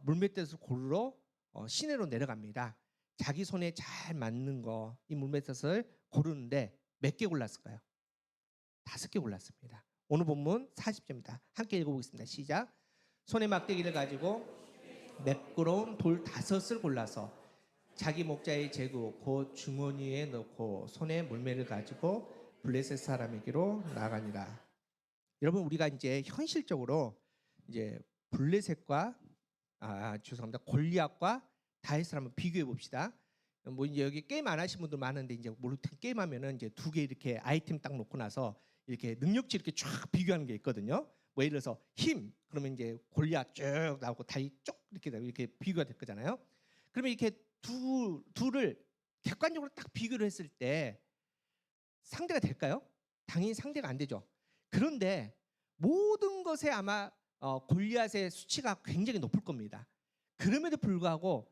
물맷돌에서 고르러 시내로 내려갑니다. 자기 손에 잘 맞는 거, 이 물맷돌을 고르는데 몇 개 골랐을까요? 5개 골랐습니다. 오늘 본문 40절입니다. 함께 읽어보겠습니다. 시작. 손에 막대기를 가지고 매끄러운 돌 5을 골라서 자기 목자의 제구 곧 주머니에 넣고 손에 물매를 가지고 블레셋 사람에게로 나가니라. 여러분, 우리가 이제 현실적으로 이제 블레셋과 죄송합니다, 골리앗과 다윗을 한번 비교해 봅시다. 뭐 이제 여기 게임 안 하신 분들 많은데 이제 모르는 게임 하면은 이제 2개 이렇게 아이템 딱 놓고 나서 이렇게 능력치 이렇게 쫙 비교하는 게 있거든요. 뭐 예를 들어서 힘, 그러면 이제 골리앗 쭉 나오고 다윗 쭉 이렇게 비교가 될 거잖아요. 그러면 이렇게 둘을 객관적으로 딱 비교를 했을 때 상대가 될까요? 당연히 상대가 안 되죠. 그런데 모든 것에 아마 골리앗의 수치가 굉장히 높을 겁니다. 그럼에도 불구하고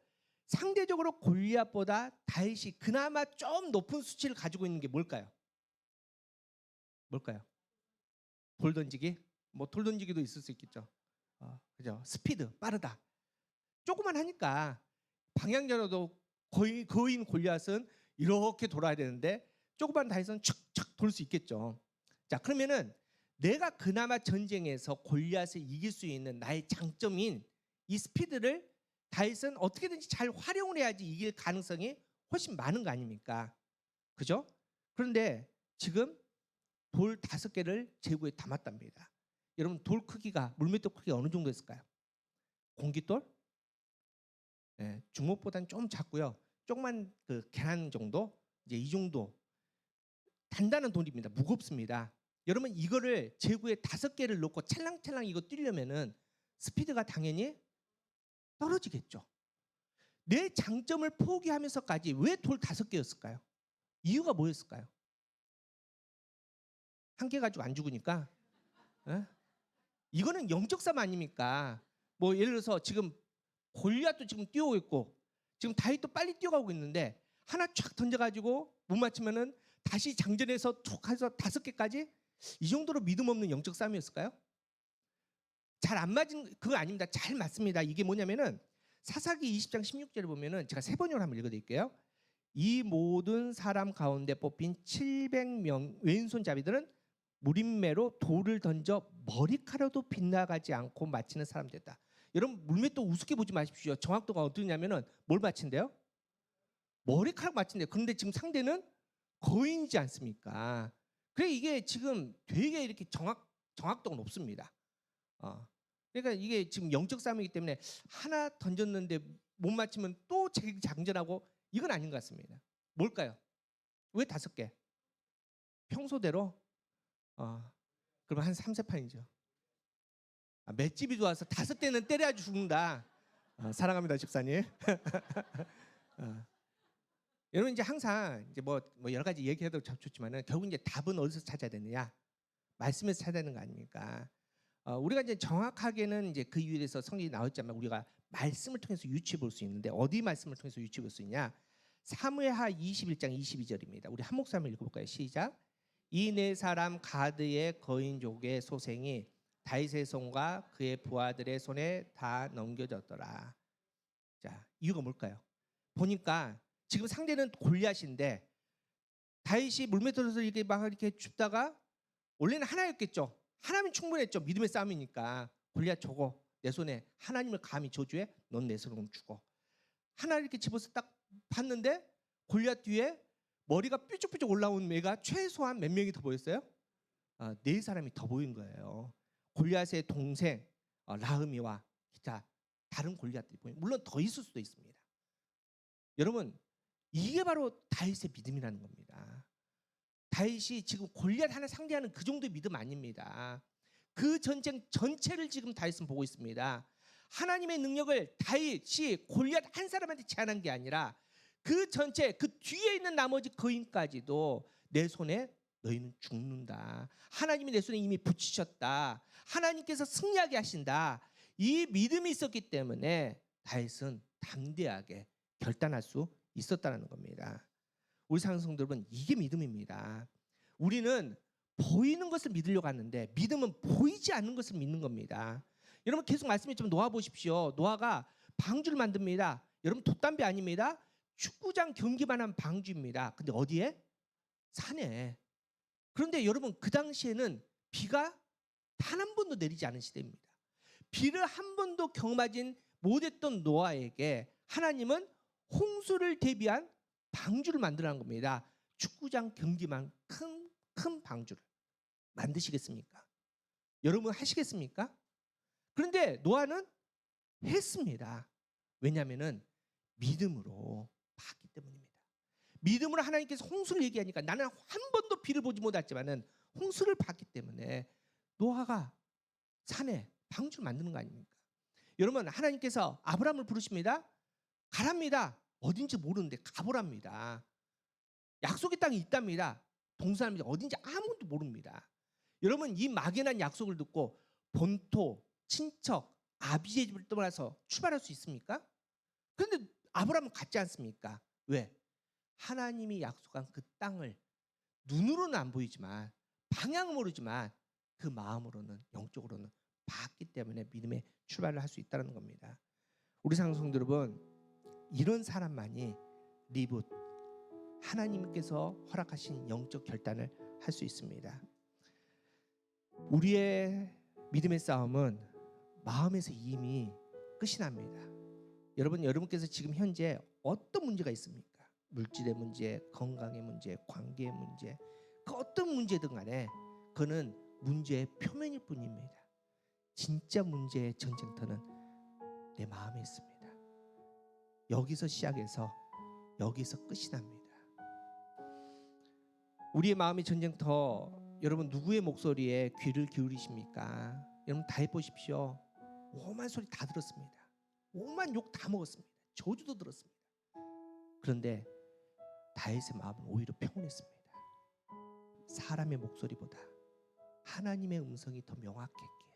상대적으로 골리앗보다 다윗이 그나마 좀 높은 수치를 가지고 있는 게 뭘까요? 뭘까요? 돌 던지기? 뭐 돌 던지기도 있을 수 있겠죠. 그죠? 스피드, 빠르다. 조그만 하니까 방향전환도 거인 골리앗은 이렇게 돌아야 되는데 조그만 다윗은 척척 돌 수 있겠죠. 자, 그러면은 내가 그나마 전쟁에서 골리앗을 이길 수 있는 나의 장점인 이 스피드를 다윗은 어떻게든지 잘 활용을 해야지 이길 가능성이 훨씬 많은 거 아닙니까? 그죠? 그런데 지금 돌 5개를 제구에 담았답니다. 여러분, 돌 크기가, 물맷돌 크기가 어느 정도였을까요? 공깃돌? 네, 주먹보다는 좀 작고요. 조그만 그 계란 정도? 이제 이 정도. 단단한 돌입니다. 무겁습니다. 여러분, 이거를 제구에 5개를 놓고 찰랑찰랑 이거 뛰려면은 스피드가 당연히 떨어지겠죠. 내 장점을 포기하면서까지 왜 돌 5개였을까요? 이유가 뭐였을까요? 한 개 가지고 안 죽으니까. 에? 이거는 영적 싸움 아닙니까? 뭐 예를 들어서 지금 골리앗도 지금 뛰어오고 있고 지금 다윗도 빨리 뛰어가고 있는데 하나 쫙 던져가지고 못 맞추면은 다시 장전해서 툭 해서 5개까지, 이 정도로 믿음 없는 영적 싸움이었을까요? 잘 안 맞은 그거 아닙니다. 잘 맞습니다. 이게 뭐냐면은 사사기 20장 16절을 보면은 제가 3번으로 한번 읽어드릴게요. 이 모든 사람 가운데 뽑힌 700명 왼손잡이들은 무림매로 돌을 던져 머리카락도 빗나가지 않고 맞히는 사람들이다. 여러분, 물맷돌 우습게 보지 마십시오. 정확도가 어떠냐면은 뭘 맞힌대요? 머리카락 맞힌대요. 그런데 지금 상대는 거인이지 않습니까? 그래, 이게 지금 되게 이렇게 정확도가 높습니다. 그러니까 이게 지금 영적 싸움이기 때문에 하나 던졌는데 못 맞히면 또 장전하고, 이건 아닌 것 같습니다. 뭘까요? 왜 5개? 평소대로 그러면 한 3세판이죠. 맷집이 좋아서 5대는 때려야 죽는다. 사랑합니다, 집사님. 여러분, 이제 항상 이제 뭐 여러 가지 얘기해도 좋지만은 결국 이제 답은 어디서 찾아야 되느냐? 말씀에서 찾아야 되는 거 아닙니까? 우리가 이제 정확하게는 이제 그 이유에 대해서 성경이 나왔지만 우리가 말씀을 통해서 유추해 볼 수 있는데 어디 말씀을 통해서 유추해 볼 수 있냐? 사무엘하 21장 22절입니다. 우리 한 목소리 한번 읽어볼까요? 시작. 이 네 사람 가드의 거인족의 소생이 다윗의 손과 그의 부하들의 손에 다 넘겨졌더라. 자, 이유가 뭘까요? 보니까 지금 상대는 골리앗인데 다윗이 물맷돌에서 이렇게 막 이렇게 줍다가 원래는 하나였겠죠. 하나님 충분했죠. 믿음의 싸움이니까. 골리앗 저거 내 손에 하나님을 감히 저주해? 넌 내 손으로 죽어. 하나 이렇게 집어서 딱 봤는데 골리앗 뒤에 머리가 뾰족뾰족 올라온 애가 최소한 몇 명이 더 보였어요? 4사람이 더 보인 거예요. 골리앗의 동생 라흐미와 기타 다른 골리앗들이 보인. 물론 더 있을 수도 있습니다. 여러분, 이게 바로 다윗의 믿음이라는 겁니다. 다윗이 지금 골리앗 하나 상대하는 그 정도의 믿음 아닙니다. 그 전쟁 전체를 지금 다윗은 보고 있습니다. 하나님의 능력을 다윗이 골리앗 한 사람한테 제한한 게 아니라 그 전체 그 뒤에 있는 나머지 거인까지도 내 손에 너희는 죽는다. 하나님이 내 손에 이미 붙이셨다. 하나님께서 승리하게 하신다. 이 믿음이 있었기 때문에 다윗은 담대하게 결단할 수 있었다는 겁니다. 우리 상성들 여러분, 이게 믿음입니다. 우리는 보이는 것을 믿으려고 하는데 믿음은 보이지 않는 것을 믿는 겁니다. 여러분 계속 말씀했지만 노아 보십시오. 노아가 방주를 만듭니다. 여러분 돛담배 아닙니다. 축구장 경기만 한 방주입니다. 근데 어디에? 산에. 그런데 여러분 그 당시에는 비가 단 한 번도 내리지 않은 시대입니다. 비를 한 번도 경험하지 못했던 노아에게 하나님은 홍수를 대비한 방주를 만들라는 겁니다. 축구장 경기만 큰 방주를 만드시겠습니까? 여러분 하시겠습니까? 그런데 노아는 했습니다. 왜냐하면 믿음으로 봤기 때문입니다. 믿음으로 하나님께서 홍수를 얘기하니까 나는 한 번도 비를 보지 못했지만은 홍수를 봤기 때문에 노아가 산에 방주를 만드는 거 아닙니까? 여러분 하나님께서 아브라함을 부르십니다. 가랍니다. 어딘지 모르는데 가보랍니다. 약속의 땅이 있답니다. 동산합니다. 어딘지 아무도 모릅니다. 여러분 이 막연한 약속을 듣고 본토, 친척, 아비의 집을 떠나서 출발할 수 있습니까? 그런데 아브라함은 갔지 않습니까? 왜? 하나님이 약속한 그 땅을 눈으로는 안 보이지만 방향은 모르지만 그 마음으로는 영적으로는 봤기 때문에 믿음의 출발을 할 수 있다는 겁니다. 우리 상성들 여러분, 이런 사람만이 리붓 하나님께서 허락하신 영적 결단을 할 수 있습니다. 우리의 믿음의 싸움은 마음에서 이미 끝이 납니다. 여러분께서 지금 현재 어떤 문제가 있습니까? 물질의 문제, 건강의 문제, 관계의 문제, 그 어떤 문제든 간에 그는 문제의 표면일 뿐입니다. 진짜 문제의 전쟁터는 내 마음에 있습니다. 여기서 시작해서 여기서 끝이 납니다. 우리의 마음의 전쟁터, 여러분 누구의 목소리에 귀를 기울이십니까? 여러분 다 해보십시오. 오만 소리 다 들었습니다. 오만 욕 다 먹었습니다. 저주도 들었습니다. 그런데 다윗의 마음은 오히려 평온했습니다. 사람의 목소리보다 하나님의 음성이 더 명확했기에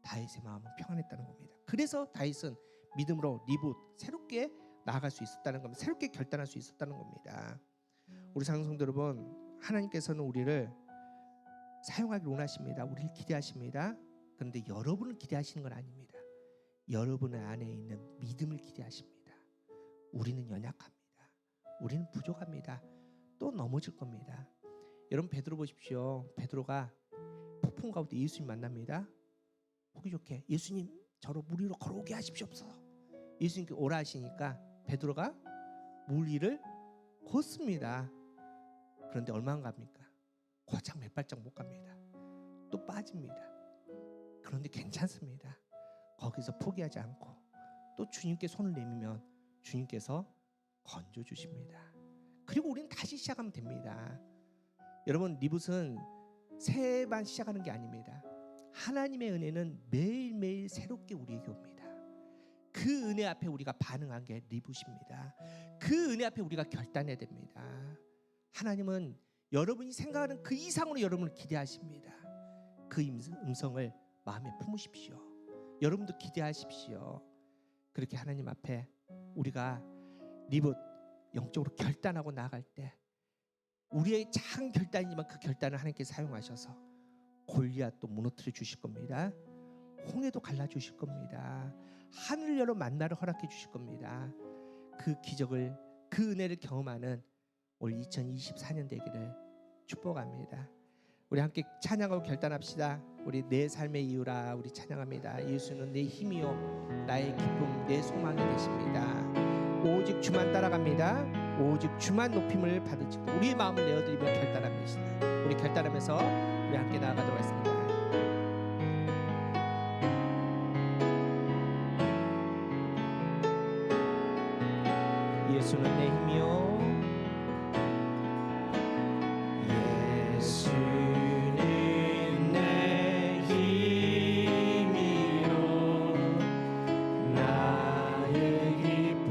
다윗의 마음은 평안했다는 겁니다. 그래서 다윗은 믿음으로 리붓 새롭게 나아갈 수 있었다는 겁니다. 새롭게 결단할 수 있었다는 겁니다. 우리 상성들 여러분, 하나님께서는 우리를 사용하기를 원하십니다. 우리를 기대하십니다. 그런데 여러분을 기대하시는 건 아닙니다. 여러분의 안에 있는 믿음을 기대하십니다. 우리는 연약합니다. 우리는 부족합니다. 또 넘어질 겁니다. 여러분 베드로 보십시오. 베드로가 폭풍 가운데 예수님 만납니다. 보기 좋게 예수님 저로 물 위로 걸어오게 하십시옵소서. 예수님께 오라 하시니까 베드로가 물 위를 걷습니다. 그런데 얼마나 갑니까? 고작 몇 발짝 못 갑니다. 또 빠집니다. 그런데 괜찮습니다. 거기서 포기하지 않고 또 주님께 손을 내밀면 주님께서 건져주십니다. 그리고 우리는 다시 시작하면 됩니다. 여러분 리붓은 새 반 시작하는 게 아닙니다. 하나님의 은혜는 매일매일 새롭게 우리에게 옵니다. 그 은혜 앞에 우리가 반응한 게 리붓입니다. 그 은혜 앞에 우리가 결단해야 됩니다. 하나님은 여러분이 생각하는 그 이상으로 여러분을 기대하십니다. 그 음성을 마음에 품으십시오. 여러분도 기대하십시오. 그렇게 하나님 앞에 우리가 리붓 영적으로 결단하고 나아갈 때 우리의 작은 결단이지만 그 결단을 하나님께서 사용하셔서 골리앗도 무너뜨려 주실 겁니다. 홍해도 갈라 주실 겁니다. 하늘 열어 만나를 허락해 주실 겁니다. 그 기적을, 그 은혜를 경험하는 올 2024년 되기를 축복합니다. 우리 함께 찬양하고 결단합시다. 우리 내 삶의 이유라 우리 찬양합니다. 예수는 내 힘이요 나의 기쁨 내 소망이 되십니다. 오직 주만 따라갑니다. 오직 주만 높임을 받으시고 우리의 마음을 내어드리며 결단합니다. 우리 결단하면서 우리 함께 나아가도록 하겠습니다. 예수는 내 힘이요 예수는 내 힘이요 나의 기쁨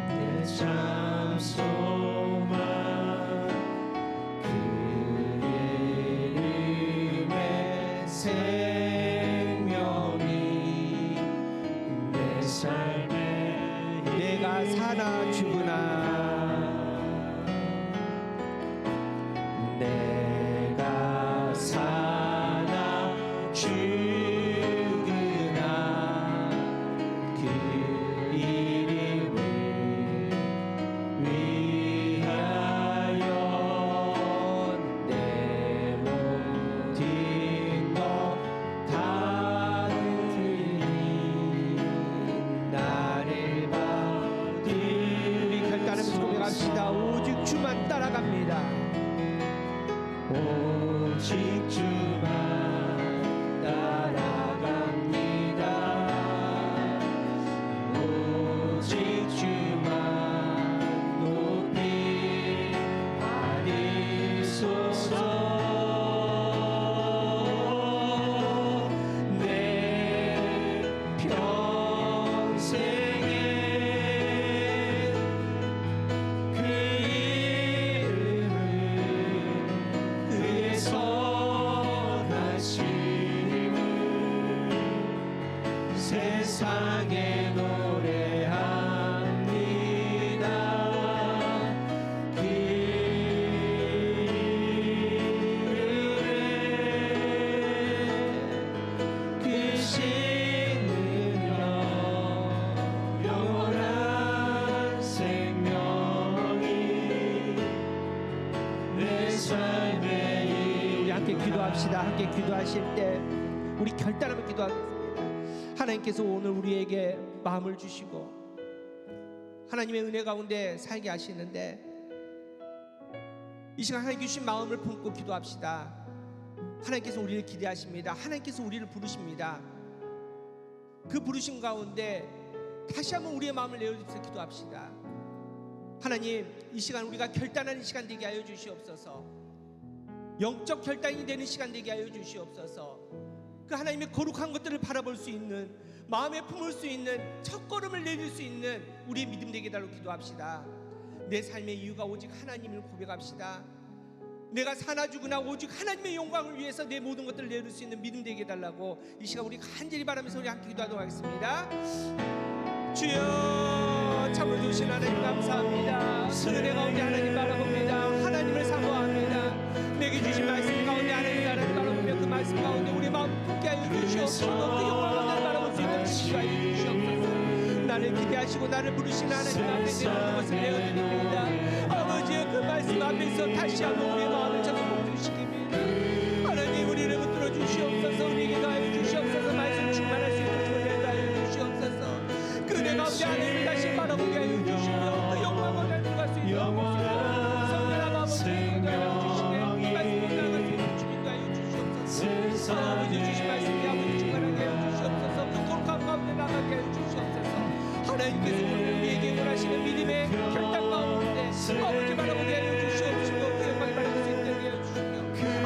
내 참 소망 그의 이름의 생명이 내 삶에 내가 사나 죽으나 내가 사나 죽으나 그 이름을 위하여 내 모든 것 다 드리니 나를 받으리 결단하면서 고백합시다. 오직 주만 따라갑니다. 오직 주만 따라갑니다. 오직 주만 높이 받으소서. 내 평생에 그 이름을 그의 선하심을 세상에 노래합니다. 그 이름에 그 신은요 영원한 생명이 내 삶의 우리 함께 기도합시다. 함께 기도하실 때 우리 결단하며 기도하겠습니다. 하나님께서 오늘 우리에게 마음을 주시고 하나님의 은혜 가운데 살게 하시는데 이 시간 하나님 주신 마음을 품고 기도합시다. 하나님께서 우리를 기대하십니다. 하나님께서 우리를 부르십니다. 그 부르심 가운데 다시 한번 우리의 마음을 내어주셔서 기도합시다. 하나님, 이 시간 우리가 결단하는 시간 되게 하여 주시옵소서. 영적 결단이 되는 시간 되게 하여 주시옵소서. 그 하나님의 거룩한 것들을 바라볼 수 있는, 마음에 품을 수 있는, 첫걸음을 내릴 수 있는 우리의 믿음 되게 달라고 기도합시다. 내 삶의 이유가 오직 하나님을 고백합시다. 내가 사나 죽으나 오직 하나님의 영광을 위해서 내 모든 것들을 내릴 수 있는 믿음 되게 달라고 이 시간 우리 간절히 바라면서 우리 함께 기도하도록 하겠습니다. 주여, 참으로 주신 하나님 감사합니다. 그 은혜 가운데 하나님 바라봅니다. 하나님을 사모합니다. 내게 주신 말씀 가운데 하나님 나라를 바라보며 그 말씀 가운데 우리 마음 품게 하여 주시옵소서. 그 영광을 바라볼 수 있는 지혜가 하여 주시옵소서. 나를 기대하시고 나를 부르신 하나님 앞에 내 모든 것을 내어드립니다. 아버지의 그 말씀 앞에서 다시 한번 우리의 마음을 찾아보고 주시기입니다. 하나님, 우리를 붙들어 주시옵소서. 우리에게 더하여 주시옵소서. 말씀 충만할 수 있도록 은혜 더하여 주시옵소서. 그 은혜 가운데 하나님을 다시 바라보게 하여 주시며 그 영광을 나갈 수 있도록 성령아 아버지 더하여 주시네. 그 말씀을 나갈 수 있는 주민도 하여 주시옵소서. 아버지 주신 말씀이 아버지 충만하게 하여 주시옵소서. 그 거룩한 가운데 나가게 하여 주시옵소서. 하나님께서 우리에게 원하시는 믿음의 결단 가운데 아버지 바라보게 하여 주시옵시고 그 영광을 바라볼 수 있게 하여 주시며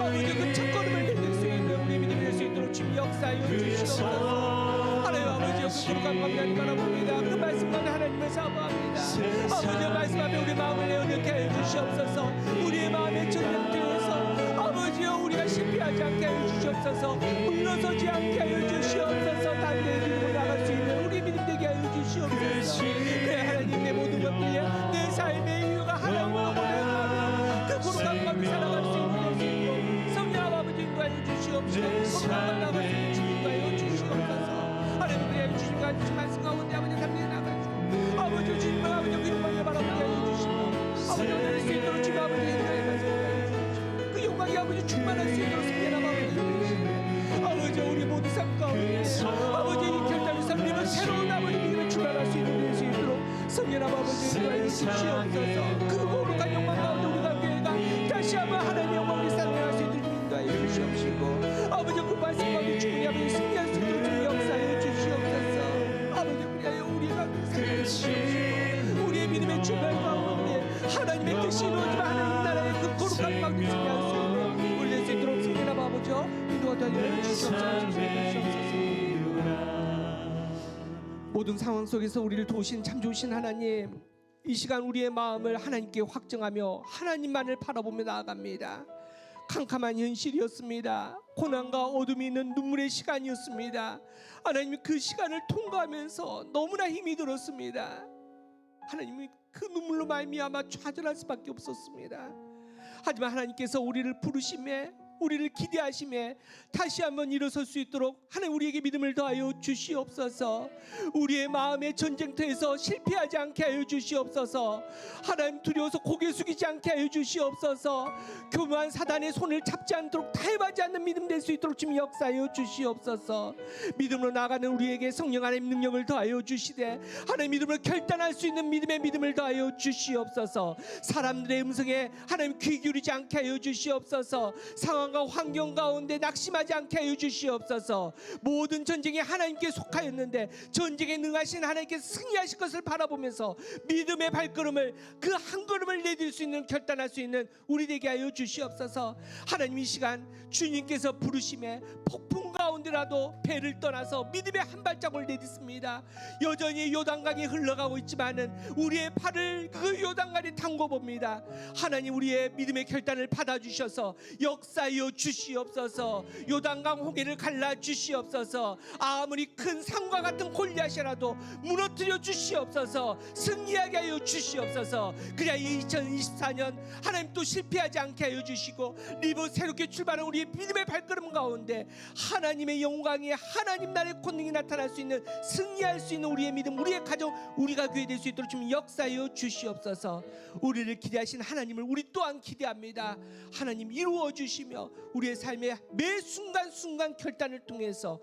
아버지 그 첫걸음을 내릴 수 있는 우리 믿음이 될 수 있도록 주님 역사하여 주시옵소서. 하나님 아버지여, 그 거룩한 가운데 바라봅니다. 그 말씀 가운데 하나님을 사모합니다. 아버지의 말씀 앞에 우리 마음을 내어놓게 하여 주시옵소서. 우리의 마음의 전쟁터에서 아버지여 우리가 실패하지 않게 하여 주시옵소서. 물러서지 않게 하여 주시옵소서. 담대히 믿음으로 나갈 수 있는 우리 믿음 되게 하여 주시옵소서. 그래 하나님, 내 모든 것들이 내 삶의 이유가 하나님으로 보내는 그 거룩한 가운데 살아갈 수 있는 성령 아버지 인도하여 주시옵소서. 거룩한 나갈 수 있는 주님 인도하여 주시옵소서. 하나님, 그래 주님과 주신 말씀 가운데 아버지 담대히 나가주시고 아버지 주님과 아버지 그 영광을 바라보게 하여 주시고 아버지 오늘 수 있도록 주님 아버지 인도하여 주시고 그 영광이 아버지 충만할 수 있도록 성령 아버지 우리 모두 삶 가운데 아버지 이 결단을 삼리면 새로운 아버지 믿음을 출발할 수 있는 수 있도록 성령 아버지 인도하여 주시옵소서. 그 거룩한 영광 가운데 우리가 교회가 다시 한번 하나님의 영광을 찬양할 수 있도록 인도하여 주시옵시고 아버지 그 말씀 가운데 충분히 아버지 승리할 수 있도록 좀 역사하여 주시옵소서. 아버지 그리하여 우리가 살아주시옵시고 우리의 믿음의 출발 가운데 하나님의 뜻이 이루어지면 하나님 나라의 그 거룩한 가운데 승리할 수 있는 올릴 수 있도록 성령 아버지여 인도하여 주시옵소서. 모든 상황 속에서 우리를 도우신 참 좋으신 하나님, 이 시간 우리의 마음을 하나님께 확정하며 하나님만을 바라보며 나아갑니다. 캄캄한 현실이었습니다. 고난과 어둠이 있는 눈물의 시간이었습니다. 하나님이 그 시간을 통과하면서 너무나 힘이 들었습니다. 하나님이 그 눈물로 말미암아 좌절할 수밖에 없었습니다. 하지만 하나님께서 우리를 부르심에 우리를 기대하심에 다시 한번 일어설 수 있도록 하나님 우리에게 믿음을 더하여 주시옵소서. 우리의 마음의 전쟁터에서 실패하지 않게 하여 주시옵소서. 하나님 두려워서 고개 숙이지 않게 하여 주시옵소서. 교묘한 사단의 손을 잡지 않도록 타협하지 않는 믿음 될 수 있도록 지금 역사하여 주시옵소서. 믿음으로 나가는 우리에게 성령 하나님 능력을 더하여 주시되 하나님 믿음으로 결단할 수 있는 믿음의 믿음을 더하여 주시옵소서. 사람들의 음성에 하나님 귀 기울이지 않게 하여 주시옵소서. 상황과 환경 가운데 낙심하지 않게 하여 주시옵소서. 모든 전쟁이 하나님께 속하였는데 전쟁에 능하신 하나님께서 승리하실 것을 바라보면서 믿음의 발걸음을 그 한 걸음을 내딜 수 있는 결단할 수 있는 우리 되게 하여 주시옵소서. 하나님 이 시간 주님께서 부르심에 폭풍 가운데라도 배를 떠나서 믿음의 한 발자국을 내딛습니다. 여전히 요단강이 흘러가고 있지만은 우리의 팔을 그 요단강에 담궈 봅니다. 하나님 우리의 믿음의 결단을 받아주셔서 역사하여 주시옵소서. 요단강 홍해를 갈라 주시옵소서. 아무리 큰 산과 같은 골리앗이라도 무너뜨려 주시옵소서. 승리하게 하여 주시옵소서. 그래야 2024년 하나님 또 실패하지 않게 하여 주시고 리브 새롭게 출발한 우리의 믿음의 발걸음 가운데 하나님의 영광이 하나님 나라의 권능이 나타날 수 있는 승리할 수 있는 우리의 믿음 우리의 가정 우리가 교회 될 수 있도록 좀 역사하여 주시옵소서. 우리를 기대하신 하나님을 우리 또한 기대합니다. 하나님 이루어 주시며 우리의 삶의 매 순간순간 결단을 통해서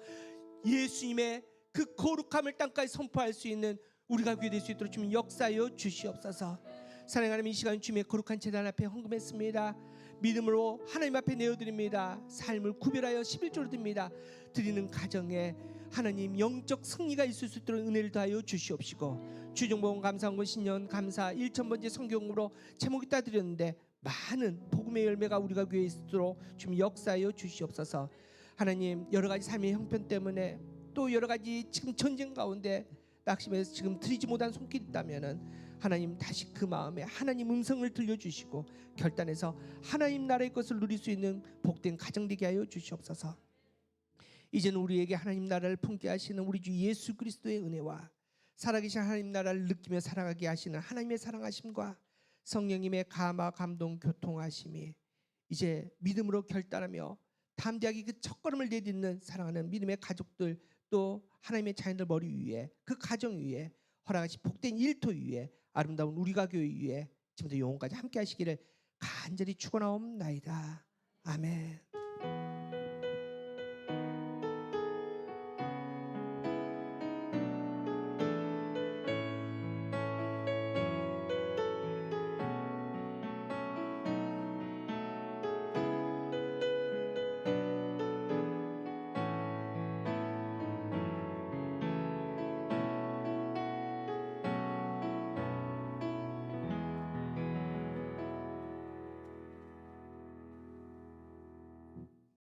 예수님의 그 거룩함을 땅까지 선포할 수 있는 우리가 교회 될 수 있도록 좀 역사하여 주시옵소서. 사랑하는 하나님 이 시간 주님의 거룩한 제단 앞에 헌금했습니다. 믿음으로 하나님 앞에 내어드립니다. 삶을 구별하여 11조로 드립니다. 드리는 가정에 하나님 영적 승리가 있을 수 있도록 은혜를 더하여 주시옵시고 주정복음 감사헌금 신년 감사 1000번째 성경으로 제목이 따드렸는데 많은 복음의 열매가 우리가 교회에 있도록 좀 역사하여 주시옵소서. 하나님 여러 가지 삶의 형편 때문에 또 여러 가지 지금 전쟁 가운데 낙심해서 지금 드리지 못한 손길이 있다면은 하나님 다시 그 마음에 하나님 음성을 들려주시고 결단해서 하나님 나라의 것을 누릴 수 있는 복된 가정 되게 하여 주시옵소서. 이제는 우리에게 하나님 나라를 품게 하시는 우리 주 예수 그리스도의 은혜와 살아계신 하나님 나라를 느끼며 살아가게 하시는 하나님의 사랑하심과 성령님의 감화 감동 교통하심이 이제 믿음으로 결단하며 담대하게 그 첫걸음을 내딛는 사랑하는 믿음의 가족들 또 하나님의 자녀들 머리 위에 그 가정 위에 허락하신 복된 일터 위에 아름다운 우리가 교회 위에 지금부터 영원까지 함께 하시기를 간절히 축원하옵나이다. 아멘.